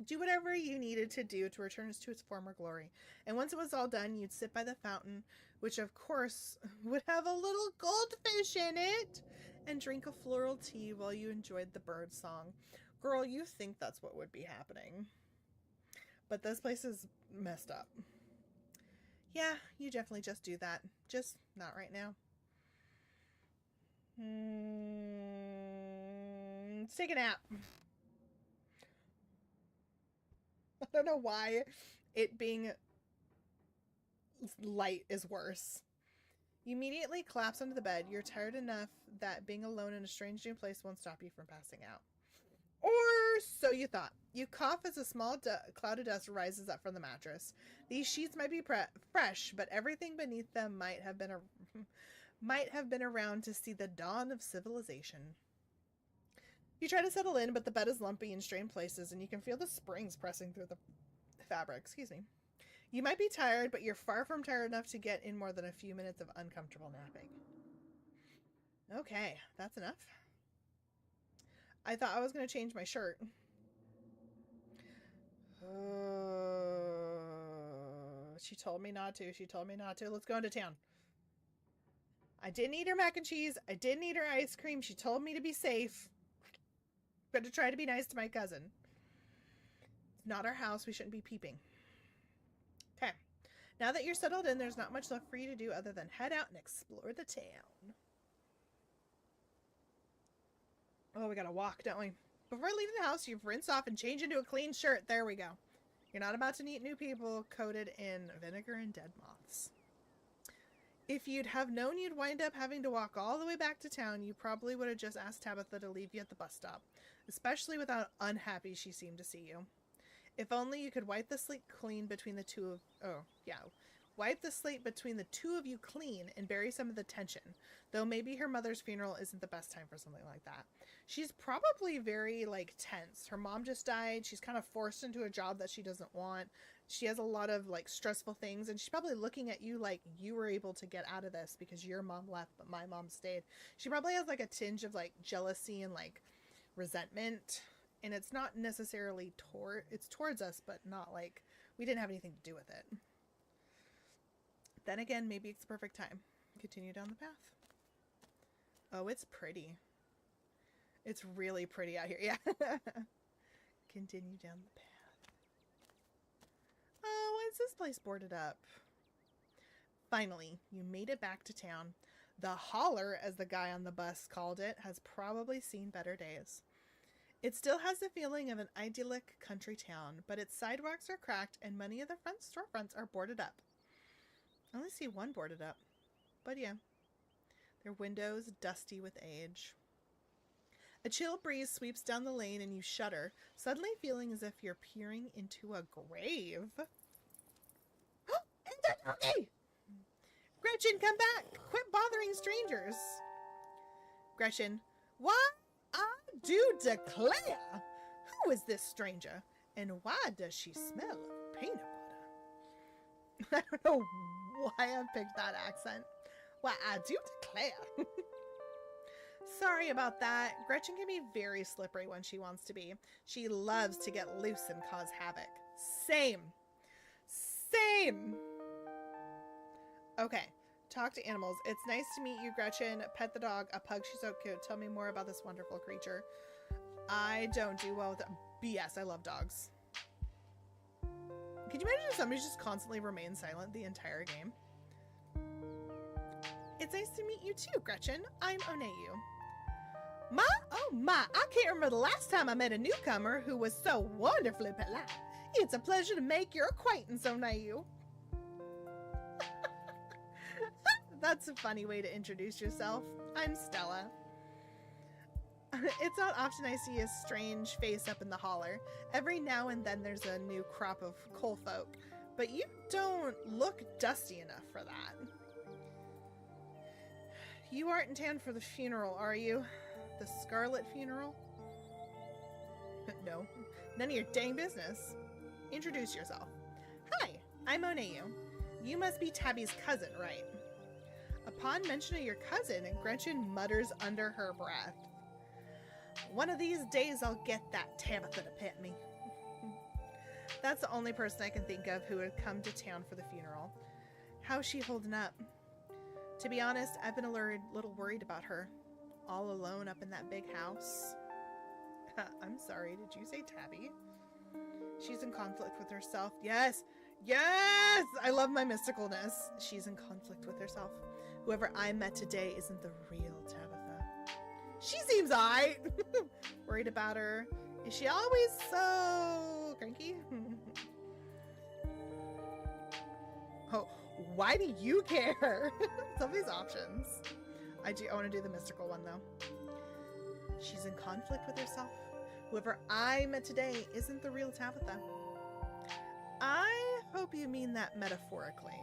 Do whatever you needed to do to return it to its former glory. And once it was all done, you'd sit by the fountain, which of course would have a little goldfish in it, and drink a floral tea while you enjoyed the bird song. Girl, you think that's what would be happening. But this place is messed up. Yeah, you definitely just do that. Just not right now. Let's take a nap. I don't know why it being light is worse. You immediately collapse onto the bed. You're tired enough that being alone in a strange new place won't stop you from passing out. Or so you thought. You cough as a small cloud of dust rises up from the mattress. These sheets might be fresh, but everything beneath them might have been around to see the dawn of civilization. You try to settle in, but the bed is lumpy in strange places, and you can feel the springs pressing through the fabric. Excuse me. You might be tired, but you're far from tired enough to get in more than a few minutes of uncomfortable napping. Okay, that's enough. I thought I was going to change my shirt. She told me not to. She told me not to. Let's go into town. I didn't eat her mac and cheese. I didn't eat her ice cream. She told me to be safe. But to try to be nice to my cousin. It's not our house. We shouldn't be peeping. Okay. Now that you're settled in, there's not much left for you to do other than head out and explore the town. Oh, we gotta walk, don't we? Before leaving the house, you've rinsed off and changed into a clean shirt. There we go. You're not about to meet new people coated in vinegar and dead moths. If you'd have known you'd wind up having to walk all the way back to town, you probably would have just asked Tabitha to leave you at the bus stop, especially with how unhappy she seemed to see you. If only you could wipe the slate clean between the two of... Oh, yeah. Wipe the slate between the two of you clean and bury some of the tension. Though maybe her mother's funeral isn't the best time for something like that. She's probably very, like, tense. Her mom just died. She's kind of forced into a job that she doesn't want. She has a lot of, like, stressful things. And she's probably looking at you like you were able to get out of this because your mom left, but my mom stayed. She probably has, like, a tinge of, like, jealousy and, like, resentment. And it's not necessarily it's towards us, but not, like, we didn't have anything to do with it. Then again, maybe it's the perfect time. Continue down the path. Oh, it's pretty. It's really pretty out here. Yeah. Continue down the path. Oh, why is this place boarded up? Finally, you made it back to town. The holler, as the guy on the bus called it, has probably seen better days. It still has the feeling of an idyllic country town, but its sidewalks are cracked and many of the front storefronts are boarded up. I only see one boarded up, but yeah. Their windows dusty with age. A chill breeze sweeps down the lane and you shudder, suddenly feeling as if you're peering into a grave. Hey! Gretchen, come back! Quit bothering strangers! Gretchen, what? I do declare! Who is this stranger? And why does she smell of peanut butter? I don't know why I picked that accent. Well, I do declare. Sorry about that. Gretchen can be very slippery when she wants to be. She loves to get loose and cause havoc. Same. Same. Okay. Talk to animals. It's nice to meet you, Gretchen. Pet the dog. A pug. She's so cute. Tell me more about this wonderful creature. I don't do well with BS. I love dogs. Can you imagine if somebody just constantly remains silent the entire game? It's nice to meet you too, Gretchen. I'm Oneyu. Ma? Oh my, I can't remember the last time I met a newcomer who was so wonderfully polite. It's a pleasure to make your acquaintance, Oneyu. That's a funny way to introduce yourself. I'm Stella. It's not often I see a strange face up in the holler. Every now and then there's a new crop of coal folk, but you don't look dusty enough for that. You aren't in town for the funeral, are you? The Scarlet funeral? No, none of your dang business. Introduce yourself. Hi, I'm Oneyu. You must be Tabby's cousin, right? Upon mention of your cousin, Gretchen mutters under her breath. One of these days I'll get that Tabitha to pet me. That's the only person I can think of who would come to town for the funeral. How's she holding up? To be honest, I've been a little worried about her. All alone up in that big house. I'm sorry, did you say Tabby? She's in conflict with herself. Yes! Yes! I love my mysticalness. She's in conflict with herself. Whoever I met today isn't the real Tabitha. She seems alright. Worried about her. Is she always so cranky? Oh, why do you care? Some of these options. I want to do the mystical one though. She's in conflict with herself. Whoever I met today isn't the real Tabitha. I hope you mean that metaphorically.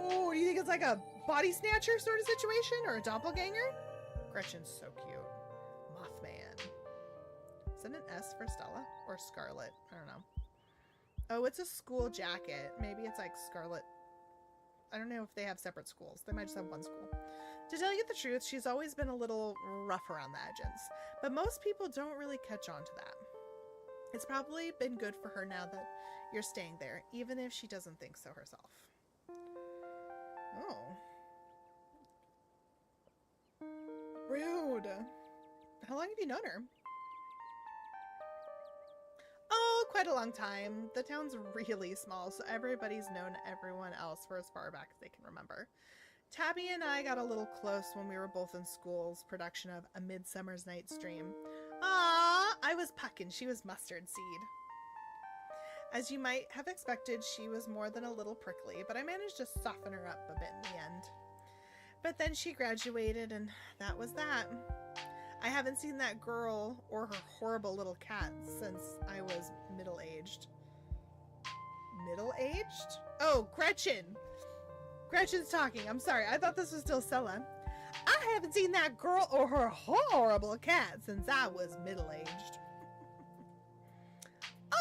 Oh, do you think it's like a body snatcher sort of situation or a doppelganger? Gretchen's so cute. Mothman. Is that an S for Stella or Scarlet? I don't know. Oh, it's a school jacket. Maybe it's like Scarlet. I don't know if they have separate schools. They might just have one school. To tell you the truth, she's always been a little rough around the edges, but most people don't really catch on to that. It's probably been good for her now that you're staying there, even if she doesn't think so herself. Oh. Rude. How long have you known her? Oh, quite a long time. The town's really small, so everybody's known everyone else for as far back as they can remember. Tabby and I got a little close when we were both in school's production of A Midsummer's Night's Dream. Ah, I was Puck and she was Mustard Seed. As you might have expected, she was more than a little prickly, but I managed to soften her up a bit in the end. But then she graduated and that was that. I haven't seen that girl or her horrible little cat since I was middle-aged. Middle-aged? Oh, Gretchen! Gretchen's talking. I'm sorry. I thought this was still Stella. I haven't seen that girl or her horrible cat since I was middle-aged.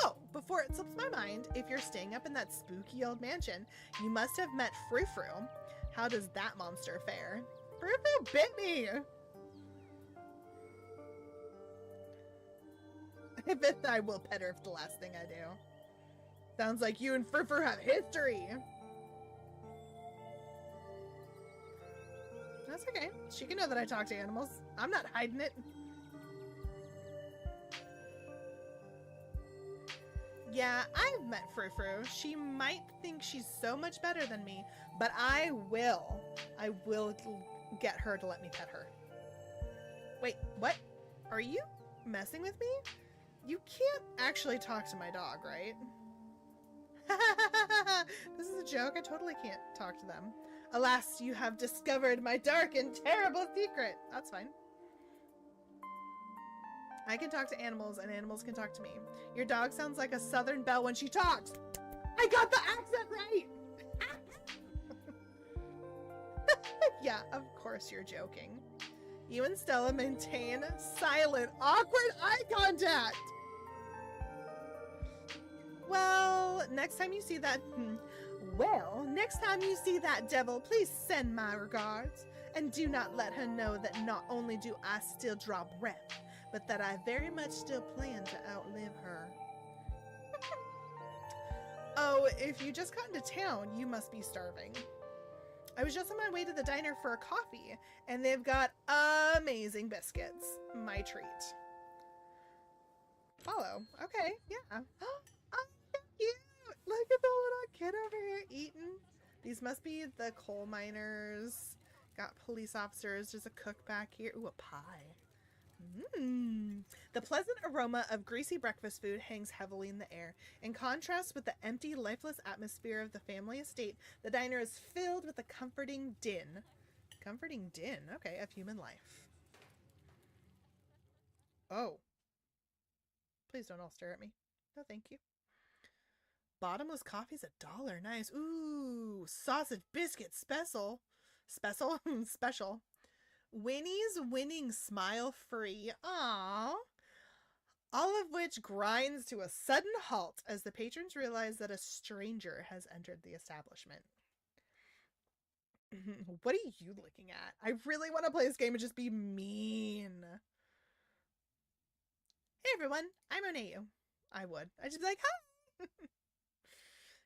Oh, before it slips my mind, if you're staying up in that spooky old mansion, you must have met Frou Frou. How does that monster fare? Frou Frou bit me! I bet I will pet her if the last thing I do. Sounds like you and Frou Frou have history. That's okay. She can know that I talk to animals. I'm not hiding it. Yeah, I've met Frou-Frou. She might think she's so much better than me, but I will get her to let me pet her. Wait, what? Are you messing with me? You can't actually talk to my dog, right? This is a joke. I totally can't talk to them. Alas, you have discovered my dark and terrible secret. That's fine. I can talk to animals, and animals can talk to me. Your dog sounds like a Southern belle when she talks. I got the accent right! Yeah, of course you're joking. You and Stella maintain silent, awkward eye contact. Well, next time you see that devil, please send my regards. And do not let her know that not only do I still draw breath, but that I very much still plan to outlive her. Oh, if you just got into town, you must be starving. I was just on my way to the diner for a coffee, and they've got amazing biscuits. My treat. Follow. Okay, yeah. Oh, cute! Look at the little kid over here eating. These must be the coal miners. Got police officers. There's a cook back here. Ooh, a pie. The pleasant aroma of greasy breakfast food hangs heavily in the air. In contrast with the empty, lifeless atmosphere of the family estate, the diner is filled with a comforting din. Comforting din, okay, of human life. Oh. Please don't all stare at me. No, thank you. Bottomless coffee's $1. Nice. Ooh, sausage biscuit special. Special. Winnie's winning smile free. Aww. All of which grinds to a sudden halt as the patrons realize that a stranger has entered the establishment. What are you looking at? I really want to play this game and just be mean. Hey everyone, I'm Oneyu. I would. I'd just be like, hi!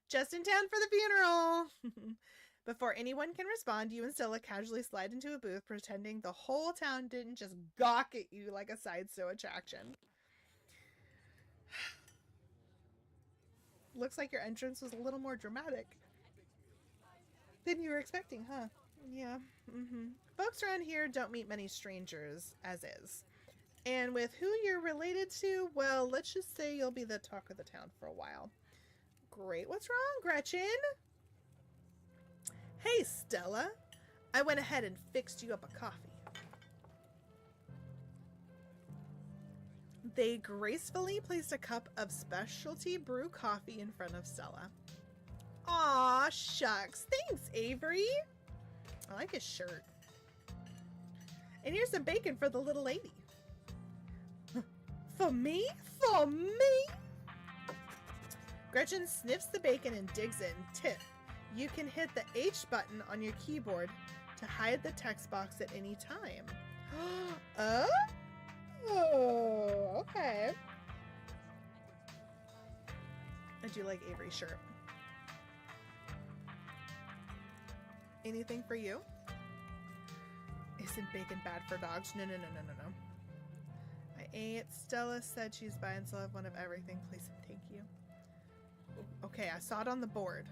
Just in town for the funeral! Before anyone can respond, you and Stella casually slide into a booth, pretending the whole town didn't just gawk at you like a sideshow attraction. Looks like your entrance was a little more dramatic than you were expecting, huh? Yeah. Folks around here don't meet many strangers, as is. And with who you're related to, well, let's just say you'll be the talk of the town for a while. Great. What's wrong, Gretchen? Hey, Stella. I went ahead and fixed you up a coffee. They gracefully placed a cup of specialty brew coffee in front of Stella. Aw, shucks. Thanks, Avery. I like his shirt. And here's some bacon for the little lady. For me? For me? Gretchen sniffs the bacon and digs in. Tip. You can hit the H button on your keyboard to hide the text box at any time. Oh, okay. I do like Avery's shirt. Anything for you? Isn't bacon bad for dogs? No. I ain't. Stella said she's buying Stella one of everything. Please and thank you. Okay, I saw it on the board.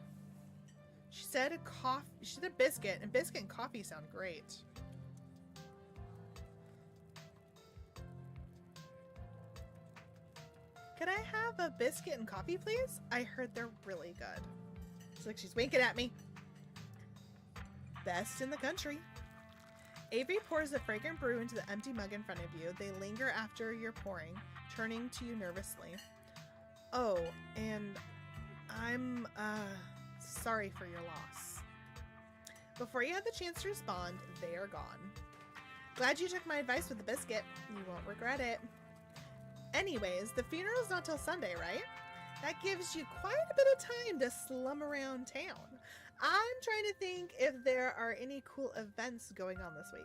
She said a coffee. She said a biscuit, and biscuit and coffee sound great. Could I have a biscuit and coffee, please? I heard they're really good. It's like she's winking at me. Best in the country. Avery pours the fragrant brew into the empty mug in front of you. They linger after you're pouring, turning to you nervously. Oh, and I'm, sorry for your loss. Before you have the chance to respond, they are gone. Glad you took my advice with the biscuit. You won't regret it. Anyways, the funeral's not till Sunday, right? That gives you quite a bit of time to slum around town. I'm trying to think if there are any cool events going on this week.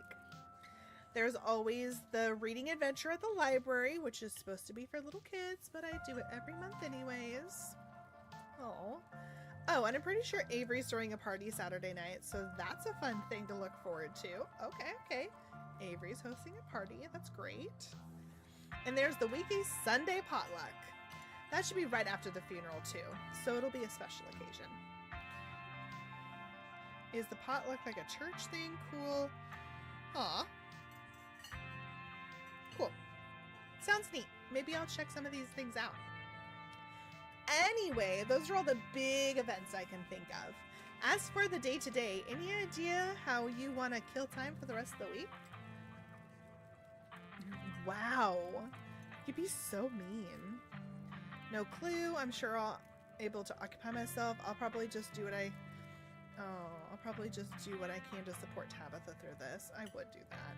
There's always the reading adventure at the library, which is supposed to be for little kids, but I do it every month anyways. Oh, and I'm pretty sure Avery's throwing a party Saturday night, so that's a fun thing to look forward to. Okay. Avery's hosting a party. That's great. And there's the weekly Sunday potluck. That should be right after the funeral too, so it'll be a special occasion. Is the potluck like a church thing? Cool. Aw. Cool. Sounds neat. Maybe I'll check some of these things out. Anyway, those are all the big events I can think of. As for the day-to-day, any idea how you want to kill time for the rest of the week? Wow. You'd be so mean. No clue. I'm sure I'll able to occupy myself. I'll probably just do what I can to support Tabitha through this. I would do that.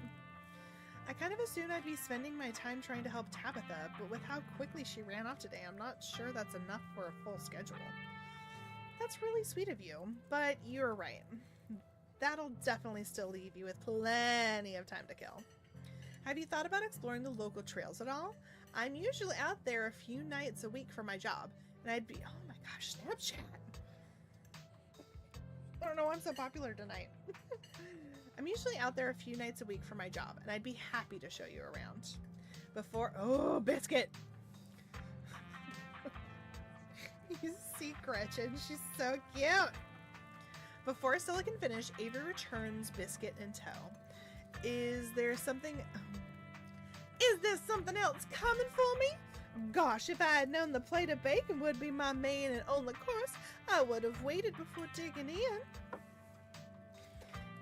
I kind of assumed I'd be spending my time trying to help Tabitha, but with how quickly she ran off today, I'm not sure that's enough for a full schedule. That's really sweet of you, but you're right. That'll definitely still leave you with plenty of time to kill. Have you thought about exploring the local trails at all? I'm usually out there a few nights a week for my job, and I'd be, oh my gosh, Snapchat. I don't know why I'm so popular tonight. I'm usually out there a few nights a week for my job, and I'd be happy to show you around. Oh, Biscuit! You see Gretchen, she's so cute! Before Stella can finish, Avery returns Biscuit in tow. Is there something else coming for me? Gosh, if I had known the plate of bacon would be my main and only course, I would have waited before digging in.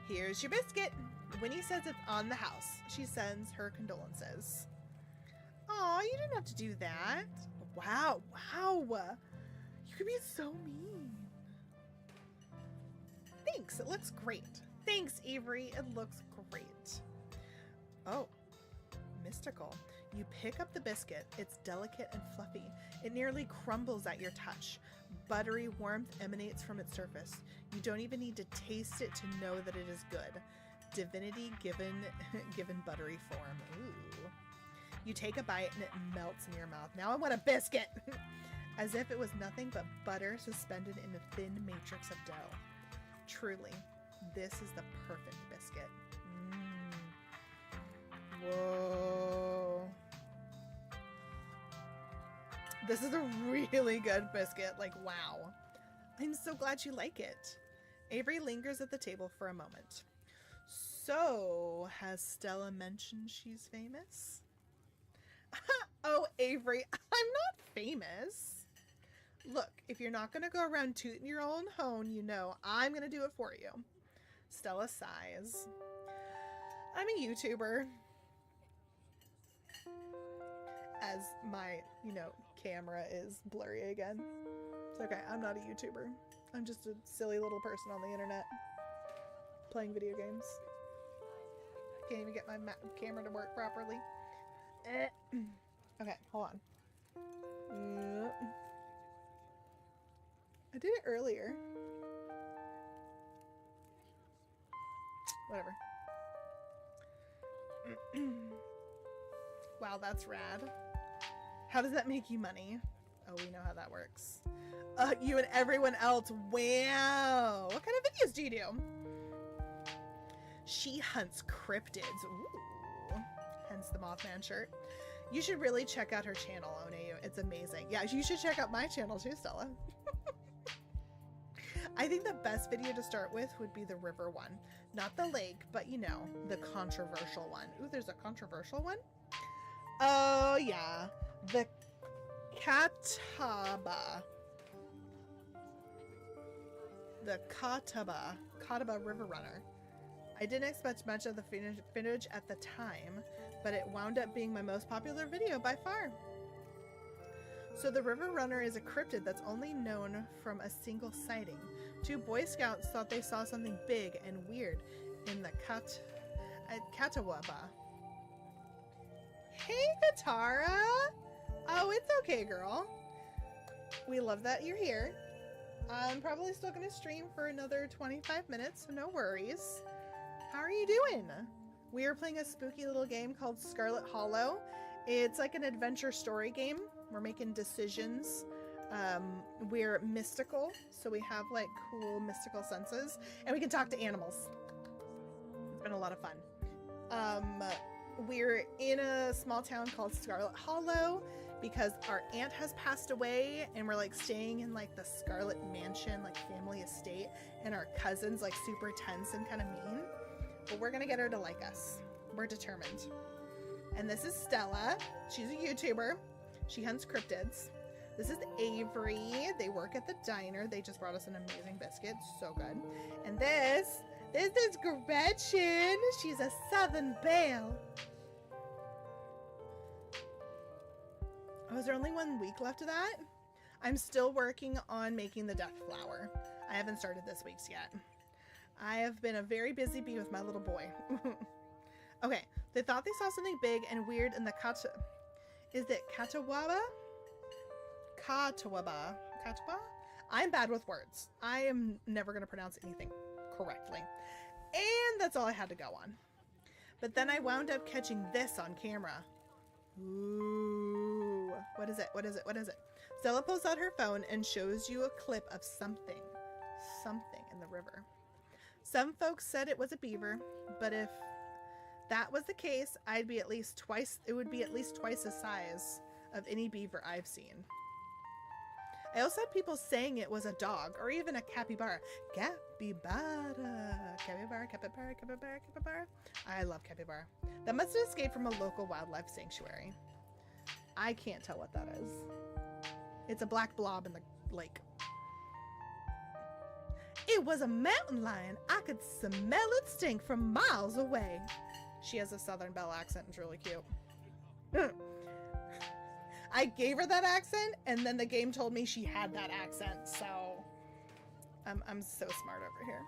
Here's your biscuit. Winnie says it's on the house. She sends her condolences. Aw, you didn't have to do that. Wow. You could be so mean. Thanks, it looks great. Thanks, Avery, it looks great. Oh, mystical. You pick up the biscuit. It's delicate and fluffy. It nearly crumbles at your touch. Buttery warmth emanates from its surface. You don't even need to taste it to know that it is good. Divinity given buttery form. Ooh. You take a bite and it melts in your mouth. Now I want a biscuit! As if it was nothing but butter suspended in a thin matrix of dough. Truly, this is the perfect biscuit. Whoa. This is a really good biscuit. Like, wow. I'm so glad you like it. Avery lingers at the table for a moment. So, has Stella mentioned she's famous? Oh, Avery, I'm not famous. Look, if you're not going to go around tooting your own horn, you know I'm going to do it for you. Stella sighs. I'm a YouTuber. As my, camera is blurry again. It's okay, I'm not a YouTuber. I'm just a silly little person on the internet. Playing video games. I can't even get my camera to work properly. Okay, hold on. I did it earlier. Whatever. Wow, that's rad. How does that make you money? Oh, we know how that works. You and everyone else. Wow. What kind of videos do you do? She hunts cryptids. Ooh. Hence the Mothman shirt. You should really check out her channel, Oneyu. It's amazing. Yeah, you should check out my channel too, Stella. I think the best video to start with would be the river one. Not the lake, but the controversial one. Ooh, there's a controversial one? Oh, yeah. The Catawba. The Catawba River Runner. I didn't expect much of the footage at the time, but it wound up being my most popular video by far. So the River Runner is a cryptid that's only known from a single sighting. 2 Boy Scouts thought they saw something big and weird in the Catawba. Hey, Katara! Oh, it's okay, girl. We love that you're here. I'm probably still going to stream for another 25 minutes, so no worries. How are you doing? We are playing a spooky little game called Scarlet Hollow. It's like an adventure story game. We're making decisions. We're mystical, so we have like cool mystical senses, and we can talk to animals. It's been a lot of fun. We're in a small town called Scarlet Hollow. because our aunt has passed away and we're like staying in like the Scarlet Mansion, like family estate, and our cousin's like super tense and kind of mean. But we're gonna get her to like us. We're determined. And this is Stella. She's a YouTuber. She hunts cryptids. This is Avery. They work at the diner. They just brought us an amazing biscuit. So good. And this is Gretchen. She's a Southern Belle. Oh, is there only 1 week left of that? I'm still working on making the death flower. I haven't started this week's yet. I have been a very busy bee with my little boy. Okay, they thought they saw something big and weird in the Is it Catawaba? Catawaba. Catawba? I'm bad with words. I am never going to pronounce anything correctly. And that's all I had to go on. But then I wound up catching this on camera. Ooh. What is it? What is it? What is it? Stella pulls out her phone and shows you a clip of something in the river. Some folks said it was a beaver, but if that was the case, it would be at least twice the size of any beaver I've seen. I also had people saying it was a dog or even a capybara. Capybara. Capybara, capybara, capybara, capybara. I love capybara. That must have escaped from a local wildlife sanctuary. I can't tell what that is. It's a black blob in the lake. It was a mountain lion. I could smell it stink from miles away. She has a Southern Belle accent. It's really cute. I gave her that accent, and then the game told me she had that accent, so I'm so smart over here.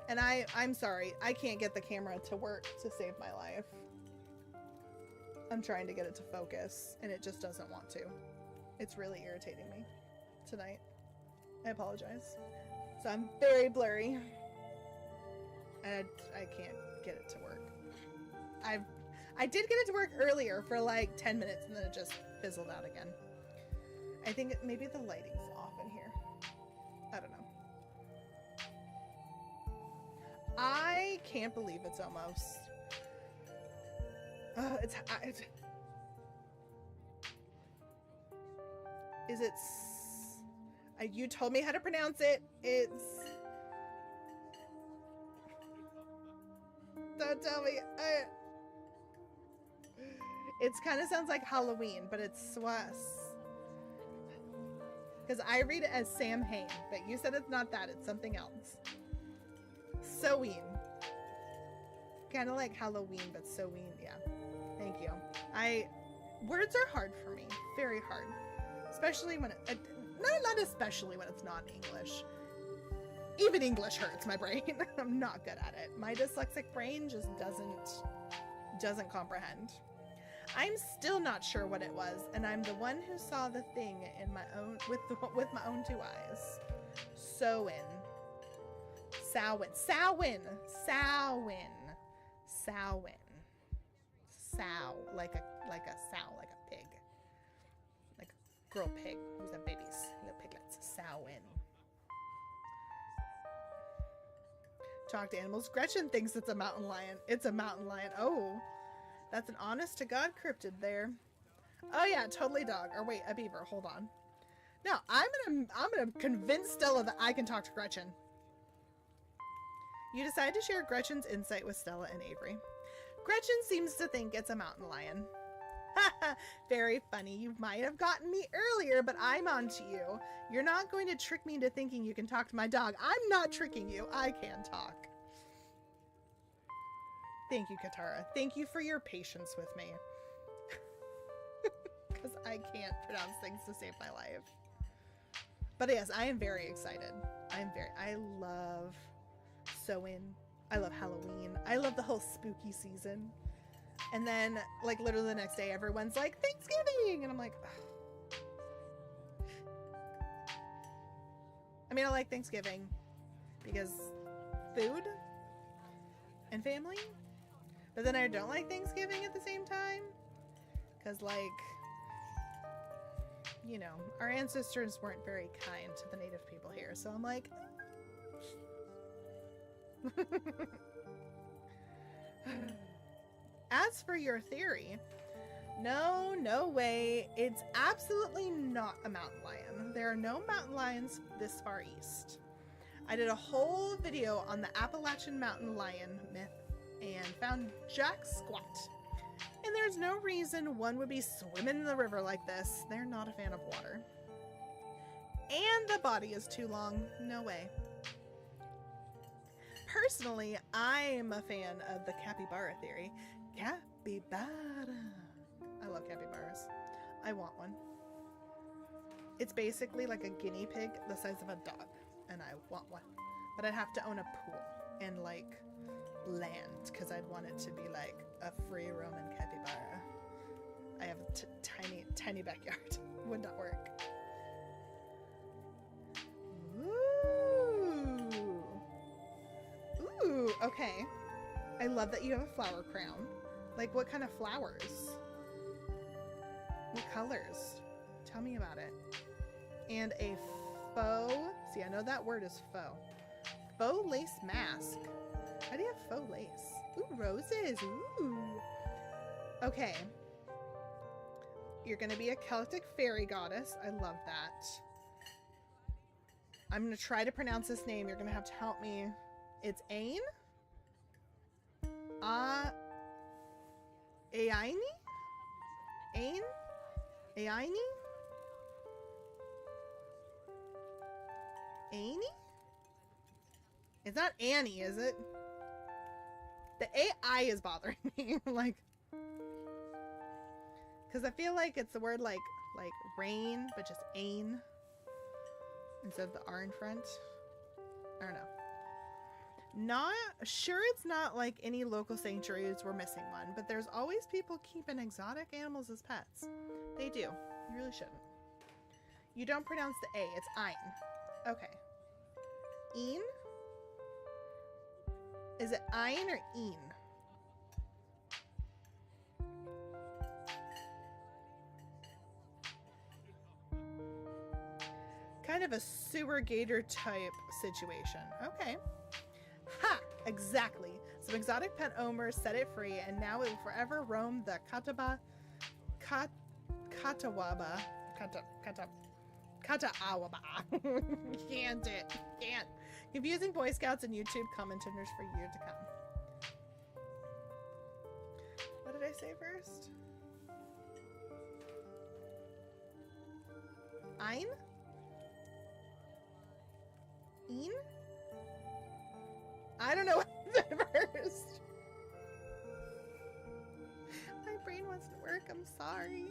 And I'm sorry, I can't get the camera to work to save my life. I'm trying to get it to focus, and it just doesn't want to. It's really irritating me tonight. I apologize. So I'm very blurry, and I can't get it to work. I did get it to work earlier for like 10 minutes, and then it just fizzled out again. I think maybe the lighting's off in here. I don't know. I can't believe it's almost. You told me how to pronounce it. Don't tell me. It kind of sounds like Halloween, but it's Swas. Because I read it as Sam Hain, but you said it's not that. It's something else. Soween. Kind of like Halloween, but Soween. Yeah. Thank you. Words are hard for me. Very hard. Especially when not especially when it's not English. Even English hurts my brain. I'm not good at it. My dyslexic brain just doesn't comprehend. I'm still not sure what it was, and I'm the one who saw the thing in my own with my own 2 eyes. Samhain. Samhain. Samhain. Samhain. Sow, like a sow, like a pig, like a girl pig who's had babies, the piglets. Samhain. Talk to animals. Gretchen thinks it's a mountain lion. It's a mountain lion. Oh, that's an honest to God cryptid there. Oh yeah, totally dog. Or wait, a beaver. Hold on. No, I'm gonna convince Stella that I can talk to Gretchen. You decide to share Gretchen's insight with Stella and Avery. Gretchen seems to think it's a mountain lion. Very funny. You might have gotten me earlier, but I'm on to you. You're not going to trick me into thinking you can talk to my dog. I'm not tricking you. I can talk. Thank you, Katara. Thank you for your patience with me. Because I can't pronounce things to save my life. But yes, I am very excited. I love Samhain. I love Halloween. I love the whole spooky season. And then, like, literally the next day, everyone's like, Thanksgiving! And I'm like, ugh. I mean, I like Thanksgiving because food and family. But then I don't like Thanksgiving at the same time. Because, like, you know, our ancestors weren't very kind to the native people here. So I'm like, As for your theory, No, no way. It's absolutely not a mountain lion. There are no mountain lions this far east. I did a whole video on the Appalachian mountain lion myth and found jack squat. And there's no reason one would be swimming in the river like this. They're not a fan of water. And the body is too long. No way. Personally, I'm a fan of the capybara theory. Capybara. I love capybaras. I want one. It's basically like a guinea pig the size of a dog, and I want one. But I'd have to own a pool and like land, because I'd want it to be like a free roaming capybara. I have a tiny backyard. Would not work. Ooh, okay. I love that you have a flower crown. Like, what kind of flowers? What colors? Tell me about it. And a faux, see, I know that word is faux. Faux lace mask. How do you have faux lace? Ooh, roses. Ooh. Okay. You're gonna be a Celtic fairy goddess. I love that. I'm gonna try to pronounce this name. You're gonna have to help me. It's Ain? Aini? Ain? Aini? Aini? It's not Annie, is it? The AI is bothering me. Like, because I feel like it's the word like rain, but just Ain instead of the R in front. I don't know. Not sure it's not like any local sanctuaries we're missing one, but there's always people keeping exotic animals as pets. They do. You really shouldn't. You don't pronounce the A. It's Ein. Okay. Een? Is it Ein or Een? Kind of a sewer gator type situation. Okay. Ha! Exactly. Some exotic pet owners set it free, and now it will forever roam the Catawba. Can't it. Can't. Confusing Boy Scouts and YouTube commenters for years to come. What did I say first? Ein? Een? I don't know what I said first. My brain wants to work. I'm sorry.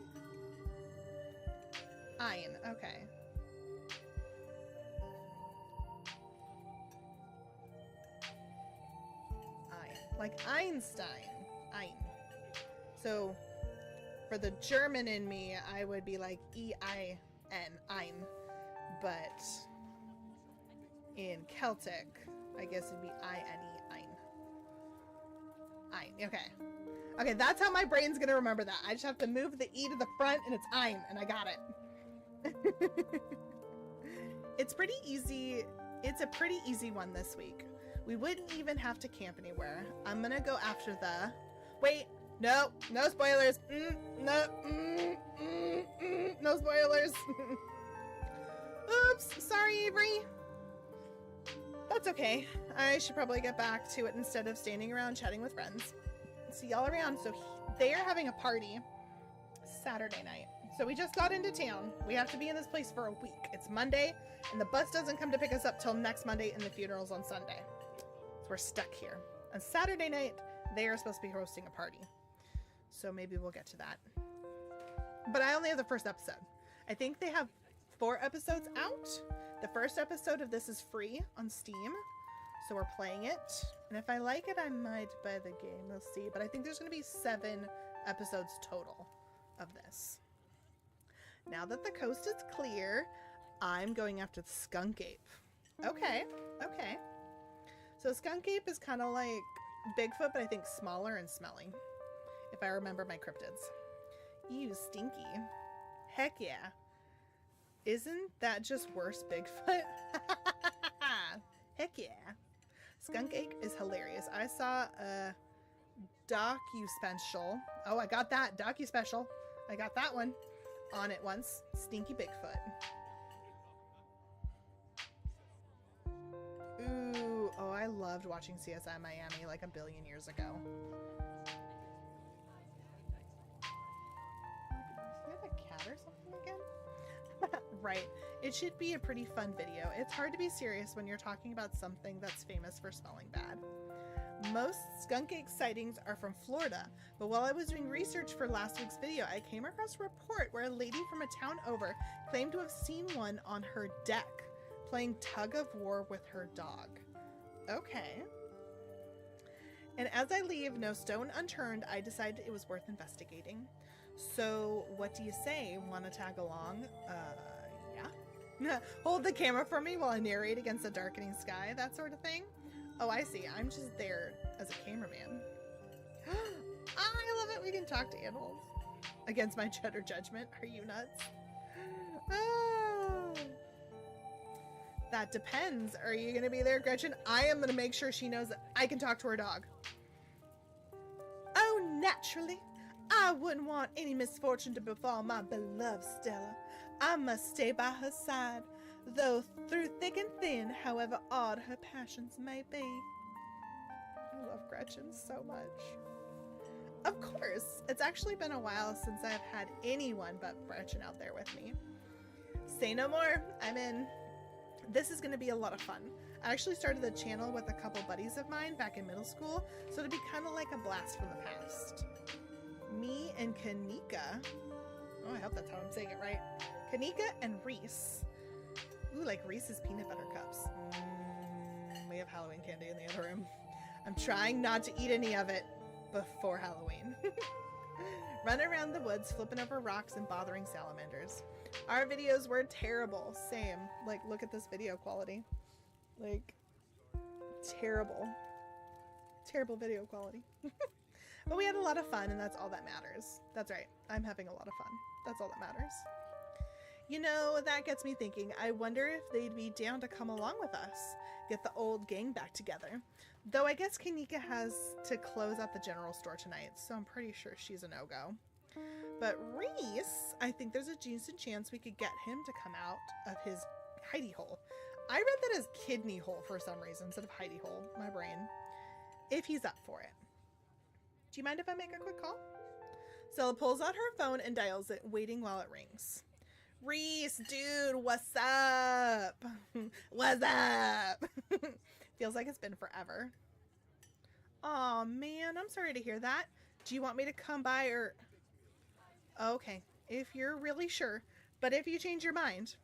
Ein. Okay. Ein. Like Einstein. Ein. So, for the German in me, I would be like E-I-N. Ein. But in Celtic, I guess it'd be I-N-E, Ein. Ein, okay. Okay, that's how my brain's gonna remember that. I just have to move the E to the front and it's Ein, and I got it. It's pretty easy. It's a pretty easy one this week. We wouldn't even have to camp anywhere. I'm gonna go after the... Wait, no spoilers. No spoilers. Oops, sorry, Avery. That's okay. I should probably get back to it instead of standing around chatting with friends. See y'all around. So they are having a party Saturday night. So we just got into town. We have to be in this place for a week. It's Monday, and the bus doesn't come to pick us up till next Monday, and the funeral's on Sunday. So we're stuck here. On Saturday night, they are supposed to be hosting a party. So maybe we'll get to that. But I only have the first episode. I think they have 4 episodes out. The first episode of this is free on Steam, so we're playing it. And if I like it, I might buy the game. We'll see. But I think there's going to be 7 episodes total of this. Now that the coast is clear, I'm going after the skunk ape. Okay, okay. So skunk ape is kind of like Bigfoot, but I think smaller and smelly, if I remember my cryptids. Ew, stinky. Heck yeah. Isn't that just worse Bigfoot? Heck yeah. Skunk ape is hilarious. I saw a docu-special. Oh, I got that. Docu-special I got that one. On it once. Stinky Bigfoot. Ooh. Oh, I loved watching CSI Miami like a billion years ago. Is that a cat or something again? Right. It should be a pretty fun video. It's hard to be serious when you're talking about something that's famous for smelling bad. Most skunk ape sightings are from Florida, but while I was doing research for last week's video, I came across a report where a lady from a town over claimed to have seen one on her deck, playing tug of war with her dog. Okay. And as I leave no stone unturned, I decided it was worth investigating. So what do you say? Want to tag along? Yeah. Hold the camera for me while I narrate against the darkening sky, that sort of thing. Oh, I see. I'm just there as a cameraman. I love it. We can talk to animals. Against my cheddar judgment. Are you nuts? Oh. That depends. Are you going to be there, Gretchen? I am going to make sure she knows that I can talk to her dog. Oh, naturally. I wouldn't want any misfortune to befall my beloved Stella. I must stay by her side, though through thick and thin, however odd her passions may be. I love Gretchen so much. Of course, it's actually been a while since I've had anyone but Gretchen out there with me. Say no more, I'm in. This is going to be a lot of fun. I actually started the channel with a couple buddies of mine back in middle school, so it'd be kind of like a blast from the past. Me and Kanika. Oh, I hope that's how I'm saying it right. Kanika and Reese. Ooh, like Reese's peanut butter cups. We have Halloween candy in the other room. I'm trying not to eat any of it before Halloween. Run around the woods, flipping over rocks and bothering salamanders. Our videos were terrible. Same. Like, look at this video quality. Like, terrible. Terrible video quality. But we had a lot of fun, and that's all that matters. That's right. I'm having a lot of fun. That's all that matters. You know, that gets me thinking. I wonder if they'd be down to come along with us. Get the old gang back together. Though I guess Kanika has to close out the general store tonight, so I'm pretty sure she's a no-go. But Reese, I think there's a decent chance we could get him to come out of his hidey hole. I read that as kidney hole for some reason instead of hidey hole. My brain. If he's up for it. Do you mind if I make a quick call? Stella pulls out her phone and dials it, waiting while it rings. Reese, dude, what's up? What's up? Feels like it's been forever. Aw, man, I'm sorry to hear that. Do you want me to come by or... Okay, if you're really sure. But if you change your mind...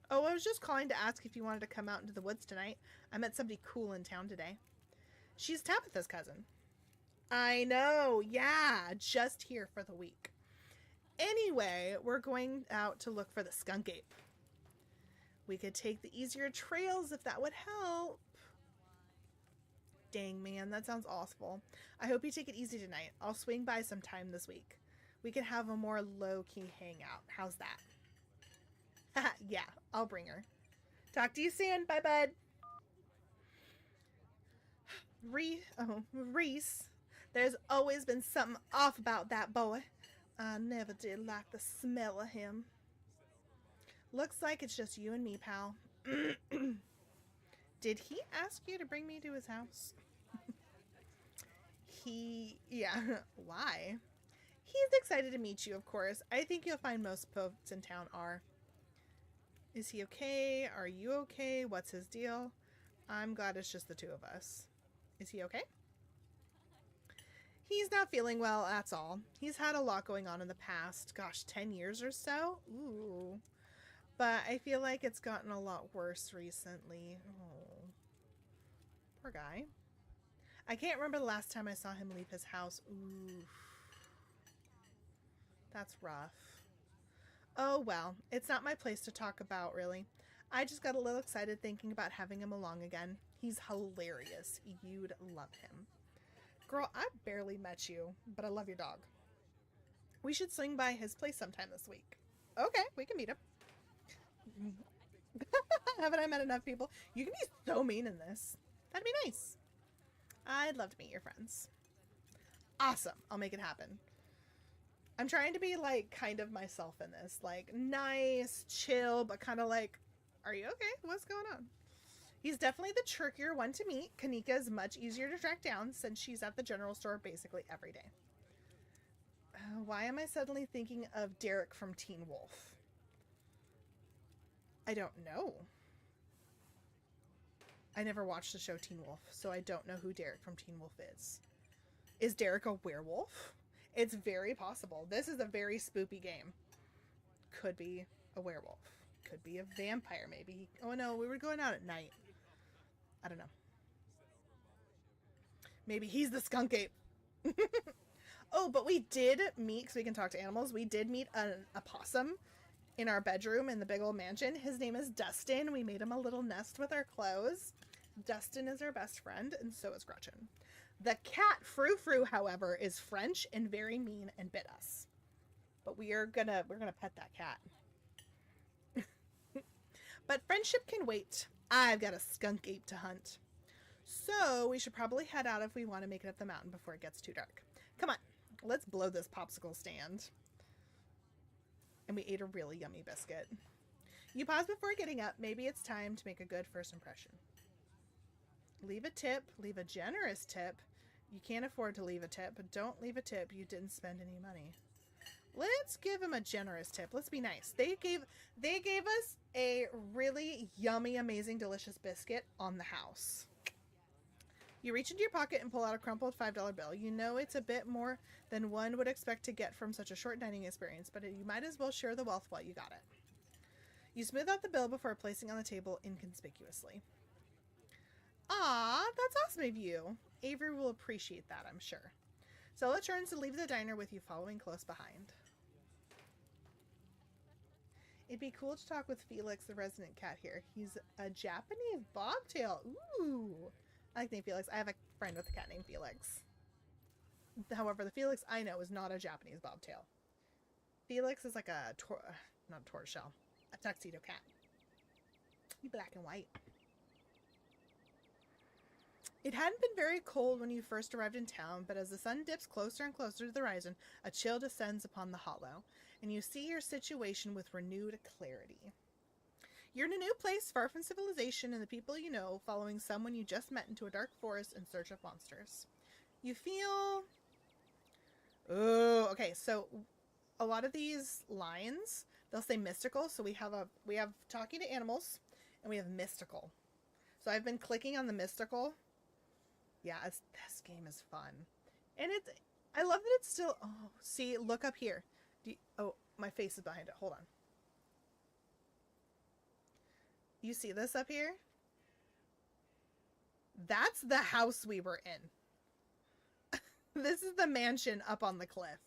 Oh, I was just calling to ask if you wanted to come out into the woods tonight. I met somebody cool in town today. She's Tabitha's cousin. I know, yeah, just here for the week. Anyway, we're going out to look for the skunk ape. We could take the easier trails if that would help. Dang, man, that sounds awful. I hope you take it easy tonight. I'll swing by sometime this week. We can have a more low-key hangout. How's that? Yeah, I'll bring her. Talk to you soon. Bye, bud. Reese. There's always been something off about that boy. I never did like the smell of him. Looks like it's just you and me, pal. Did he ask you to bring me to his house? Yeah, why? He's excited to meet you, of course. I think you'll find most folks in town are. Is he okay? Are you okay? What's his deal? I'm glad it's just the two of us. Is he okay? He's not feeling well, that's all. He's had a lot going on in the past, gosh, 10 years or so? Ooh. But I feel like it's gotten a lot worse recently. Oh. Poor guy. I can't remember the last time I saw him leave his house. Ooh. That's rough. Oh well, it's not my place to talk about, really. I just got a little excited thinking about having him along again. He's hilarious. You'd love him. Girl, I barely met you, but I love your dog. We should swing by his place sometime this week. Okay, we can meet him. Haven't I met enough people? You can be so mean in this. That'd be nice. I'd love to meet your friends. Awesome. I'll make it happen. I'm trying to be like kind of myself in this, like nice, chill, but kind of like, are you okay? What's going on? He's definitely the trickier one to meet. Kanika is much easier to track down since she's at the general store basically every day. Why am I suddenly thinking of Derek from Teen Wolf? I don't know. I never watched the show Teen Wolf, so I don't know who Derek from Teen Wolf is. Is Derek a werewolf? It's very possible. This is a very spoopy game. Could be a werewolf. Could be a vampire, maybe. Oh no, we were going out at night. I don't know. Maybe he's the skunk ape. Oh, but we did meet, because we can talk to animals, we did meet a possum in our bedroom in the big old mansion. His name is Dustin. We made him a little nest with our clothes. Dustin is our best friend, and so is Gretchen. The cat, Frou Frou, however, is French and very mean and bit us. But we're gonna pet that cat. But friendship can wait. I've got a skunk ape to hunt. So we should probably head out if we want to make it up the mountain before it gets too dark. Come on, let's blow this popsicle stand. And we ate a really yummy biscuit. You pause before getting up. Maybe it's time to make a good first impression. Leave a tip. Leave a generous tip. You can't afford to leave a tip, but don't leave a tip you didn't spend any money. Let's give him a generous tip. Let's be nice. They gave us a really yummy, amazing, delicious biscuit on the house. You reach into your pocket and pull out a crumpled $5 bill. You know it's a bit more than one would expect to get from such a short dining experience, but you might as well share the wealth while you got it. You smooth out the bill before placing it on the table inconspicuously. Ah, that's awesome of you. Avery will appreciate that, I'm sure. Stella turns to leave the diner with you following close behind. It'd be cool to talk with Felix, the resident cat here. He's a Japanese bobtail. Ooh. I like name Felix. I have a friend with a cat named Felix. However, the Felix I know is not a Japanese bobtail. Felix is like not a tortoiseshell, a tuxedo cat. He's black and white. It hadn't been very cold when you first arrived in town, but as the sun dips closer and closer to the horizon, a chill descends upon the hollow, and you see your situation with renewed clarity. You're in a new place, far from civilization and the people you know, following someone you just met into a dark forest in search of monsters. You feel... Oh, okay, so a lot of these lines, they'll say mystical, so we have talking to animals, and we have mystical. So I've been clicking on the mystical. Yeah, this game is fun. And I love that it's still... Oh, see, look up here. Oh, my face is behind it. Hold on. You see this up here? That's the house we were in. This is the mansion up on the cliff.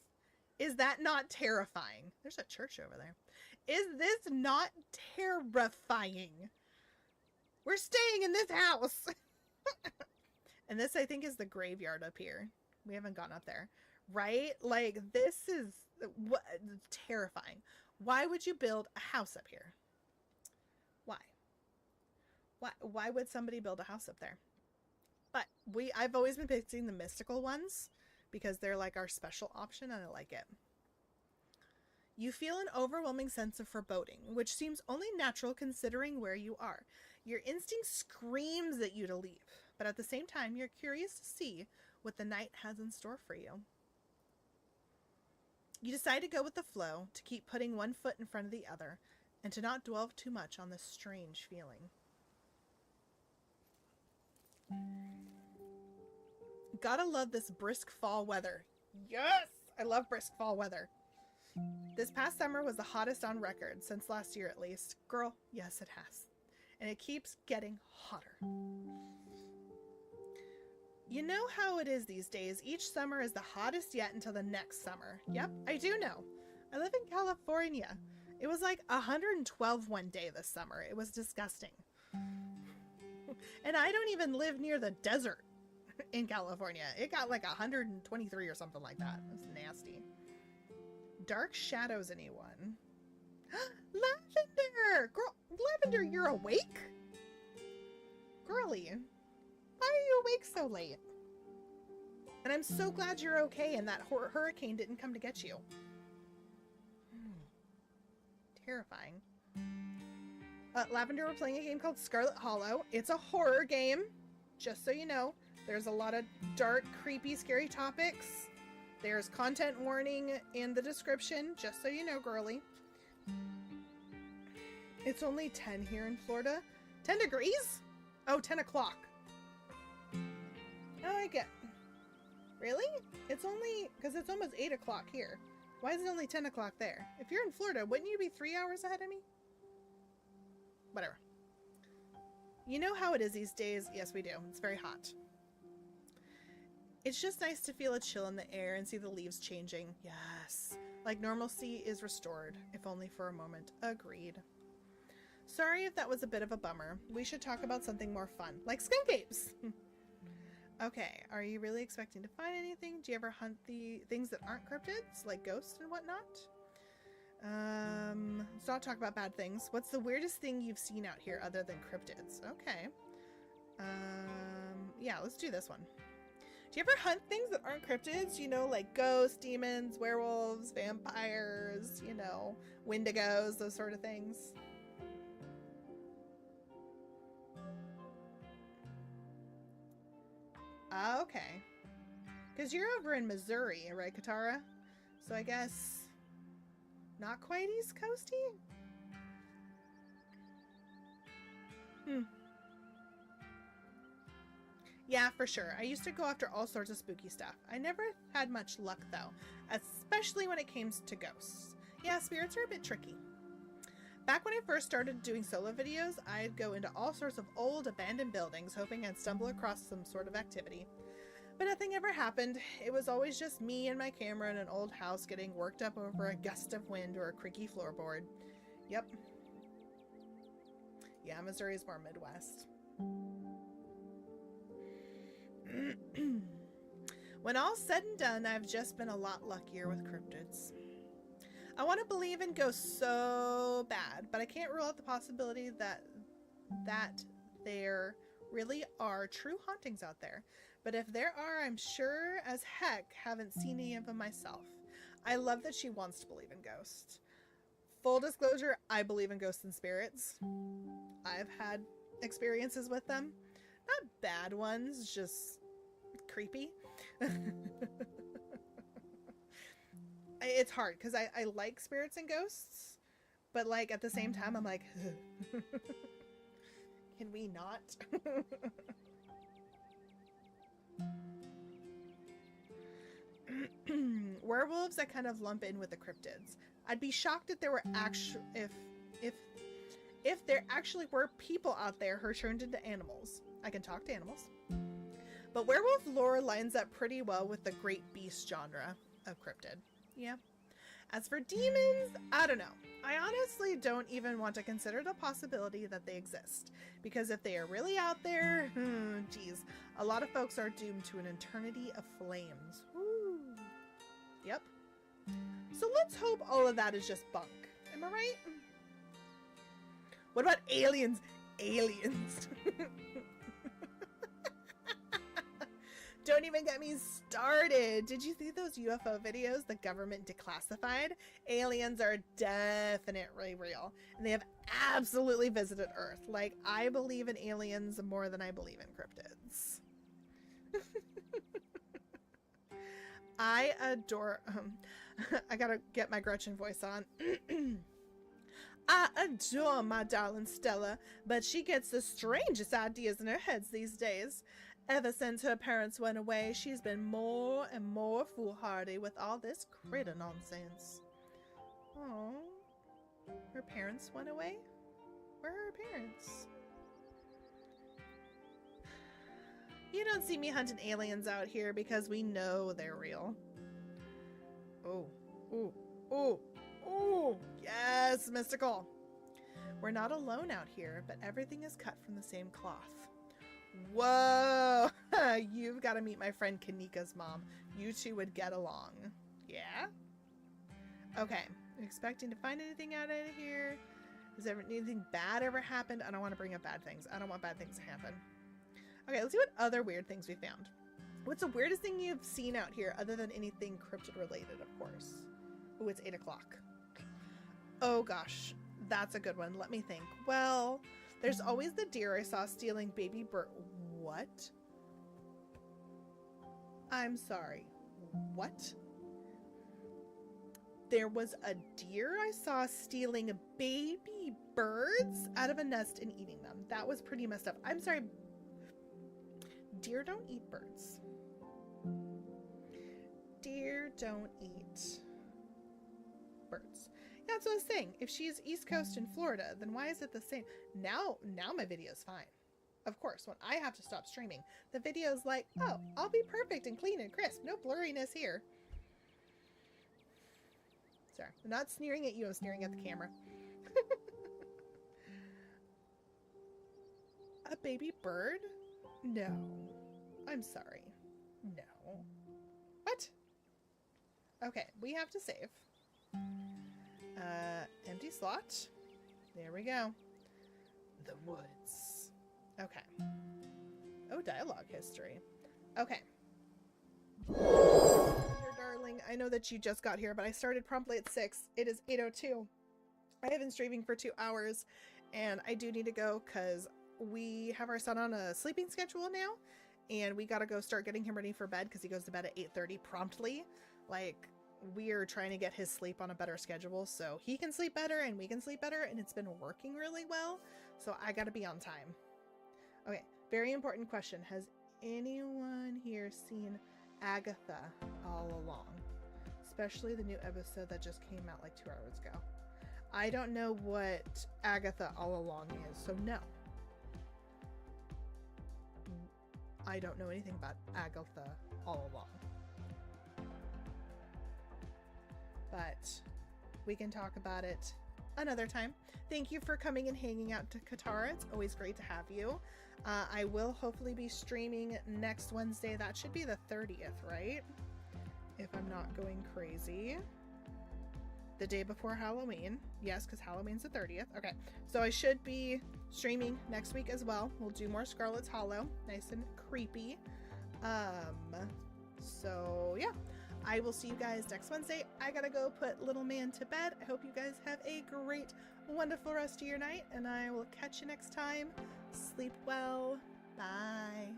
Is that not terrifying? There's a church over there. Is this not terrifying? We're staying in this house. And this, I think, is the graveyard up here. We haven't gone up there. Right? Like, this is terrifying. Why would you build a house up here? Why? Why would somebody build a house up there? But I've always been picking the mystical ones because they're like our special option, and I like it. You feel an overwhelming sense of foreboding, which seems only natural considering where you are. Your instinct screams at you to leave, but at the same time, you're curious to see what the night has in store for you. You decide to go with the flow, to keep putting one foot in front of the other, and to not dwell too much on this strange feeling. Gotta love this brisk fall weather. Yes! I love brisk fall weather. This past summer was the hottest on record, since last year at least. Girl, yes it has. And it keeps getting hotter. You know how it is these days. Each summer is the hottest yet until the next summer. Yep, I do know. I live in California. It was like 112 one day this summer. It was disgusting. And I don't even live near the desert in California. It got like 123 or something like that. It's nasty. Dark shadows, anyone? Lavender! Girl, Lavender, you're awake? Girly, why are you awake so late? And I'm so glad you're okay and that hurricane didn't come to get you. terrifying. Lavender, we're playing a game called Scarlet Hollow. It's a horror game, just so you know. There's a lot of dark, creepy, scary topics. There's content warning in the description, just so you know, girly. It's only 10 here in Florida. 10 degrees? Oh, 10 o'clock. Oh, I get... Really? It's only... Because it's almost 8 o'clock here. Why is it only 10 o'clock there? If you're in Florida, wouldn't you be 3 hours ahead of me? Whatever. You know how it is these days? Yes, we do. It's very hot. It's just nice to feel a chill in the air and see the leaves changing. Yes. Like normalcy is restored, if only for a moment. Agreed. Sorry if that was a bit of a bummer. We should talk about something more fun, like skunk apes. Okay, are you really expecting to find anything? Do you ever hunt the things that aren't cryptids, like ghosts and whatnot? Let's not talk about bad things. What's the weirdest thing you've seen out here other than cryptids? Okay. Yeah, let's do this one. Do you ever hunt things that aren't cryptids? You know, like ghosts, demons, werewolves, vampires, you know, wendigos, those sort of things. Okay. Because you're over in Missouri, right, Katara? So I guess not quite East Coasty? Yeah, for sure. I used to go after all sorts of spooky stuff. I never had much luck, though, especially when it came to ghosts. Yeah, spirits are a bit tricky. Back when I first started doing solo videos, I'd go into all sorts of old, abandoned buildings, hoping I'd stumble across some sort of activity. But nothing ever happened. It was always just me and my camera in an old house getting worked up over a gust of wind or a creaky floorboard. Yep. Yeah, Missouri's more Midwest. When all's said and done, I've just been a lot luckier with cryptids. I want to believe in ghosts so bad, but I can't rule out the possibility that there really are true hauntings out there. But if there are, I'm sure as heck haven't seen any of them myself. I love that she wants to believe in ghosts. Full disclosure, I believe in ghosts and spirits. I've had experiences with them. Not bad ones, just creepy. It's hard because I like spirits and ghosts, but like at the same time I'm like, can we not? Werewolves I kind of lump in with the cryptids. I'd be shocked if there were if there actually were people out there who turned into animals. I can talk to animals. But werewolf lore lines up pretty well with the great beast genre of cryptid. Yeah. As for demons, I don't know. I honestly don't even want to consider the possibility that they exist. Because if they are really out there, geez, a lot of folks are doomed to an eternity of flames. Woo. Yep. So let's hope all of that is just bunk. Am I right? What about aliens? Aliens. Don't even get me started. Did you see those UFO videos the government declassified? Aliens are definitely real. And they have absolutely visited Earth. Like, I believe in aliens more than I believe in cryptids. I adore... I gotta get my Gretchen voice on. I adore my darling Stella, but she gets the strangest ideas in her head these days. Ever since her parents went away, she's been more and more foolhardy with all this critter nonsense. Oh, her parents went away? Where are her parents? You don't see me hunting aliens out here because we know they're real. Oh, oh, oh, oh, yes, mystical. We're not alone out here, but everything is cut from the same cloth. Whoa, you've got to meet my friend Kanika's mom. You two would get along. Yeah? Okay, expecting to find anything out of here? Has anything bad ever happened? I don't want to bring up bad things. I don't want bad things to happen. Okay, let's see what other weird things we found. What's the weirdest thing you've seen out here other than anything cryptid related, of course? Oh, it's 8 o'clock. Oh gosh, that's a good one. Let me think. Well, there's always the deer I saw stealing baby bird. What? I'm sorry. What? There was a deer I saw stealing baby birds out of a nest and eating them. That was pretty messed up. I'm sorry. Deer don't eat birds. Deer don't eat birds. Yeah, that's what I was saying. If she's East Coast in Florida, then why is it the same? Now my video's fine. Of course, when I have to stop streaming, the video's like, oh, I'll be perfect and clean and crisp. No blurriness here. Sorry, I'm not sneering at you. I'm sneering at the camera. A baby bird? No. I'm sorry. No. What? Okay, we have to save. Empty slot. There we go. The woods. Okay. Oh, dialogue history. Okay. Dear darling, I know that you just got here, but I started promptly at 6. It is 8:02. I have been streaming for 2 hours, and I do need to go because we have our son on a sleeping schedule now, and we gotta go start getting him ready for bed because he goes to bed at 8:30 promptly. Like, we're trying to get his sleep on a better schedule so he can sleep better and we can sleep better, and it's been working really well, so I gotta be on time. Okay, very important question. Has anyone here seen Agatha All Along? Especially the new episode that just came out like 2 hours ago. I don't know what Agatha All Along is, so no. I don't know anything about Agatha All Along. But we can talk about it another time. Thank you for coming and hanging out to Katara. It's always great to have you. I will hopefully be streaming next Wednesday. That should be the 30th, right? If I'm not going crazy. The day before Halloween. Yes, because Halloween's the 30th. Okay, so I should be streaming next week as well. We'll do more Scarlet Hollow. Nice and creepy. So yeah. I will see you guys next Wednesday. I gotta go put little man to bed. I hope you guys have a great, wonderful rest of your night, and I will catch you next time. Sleep well. Bye.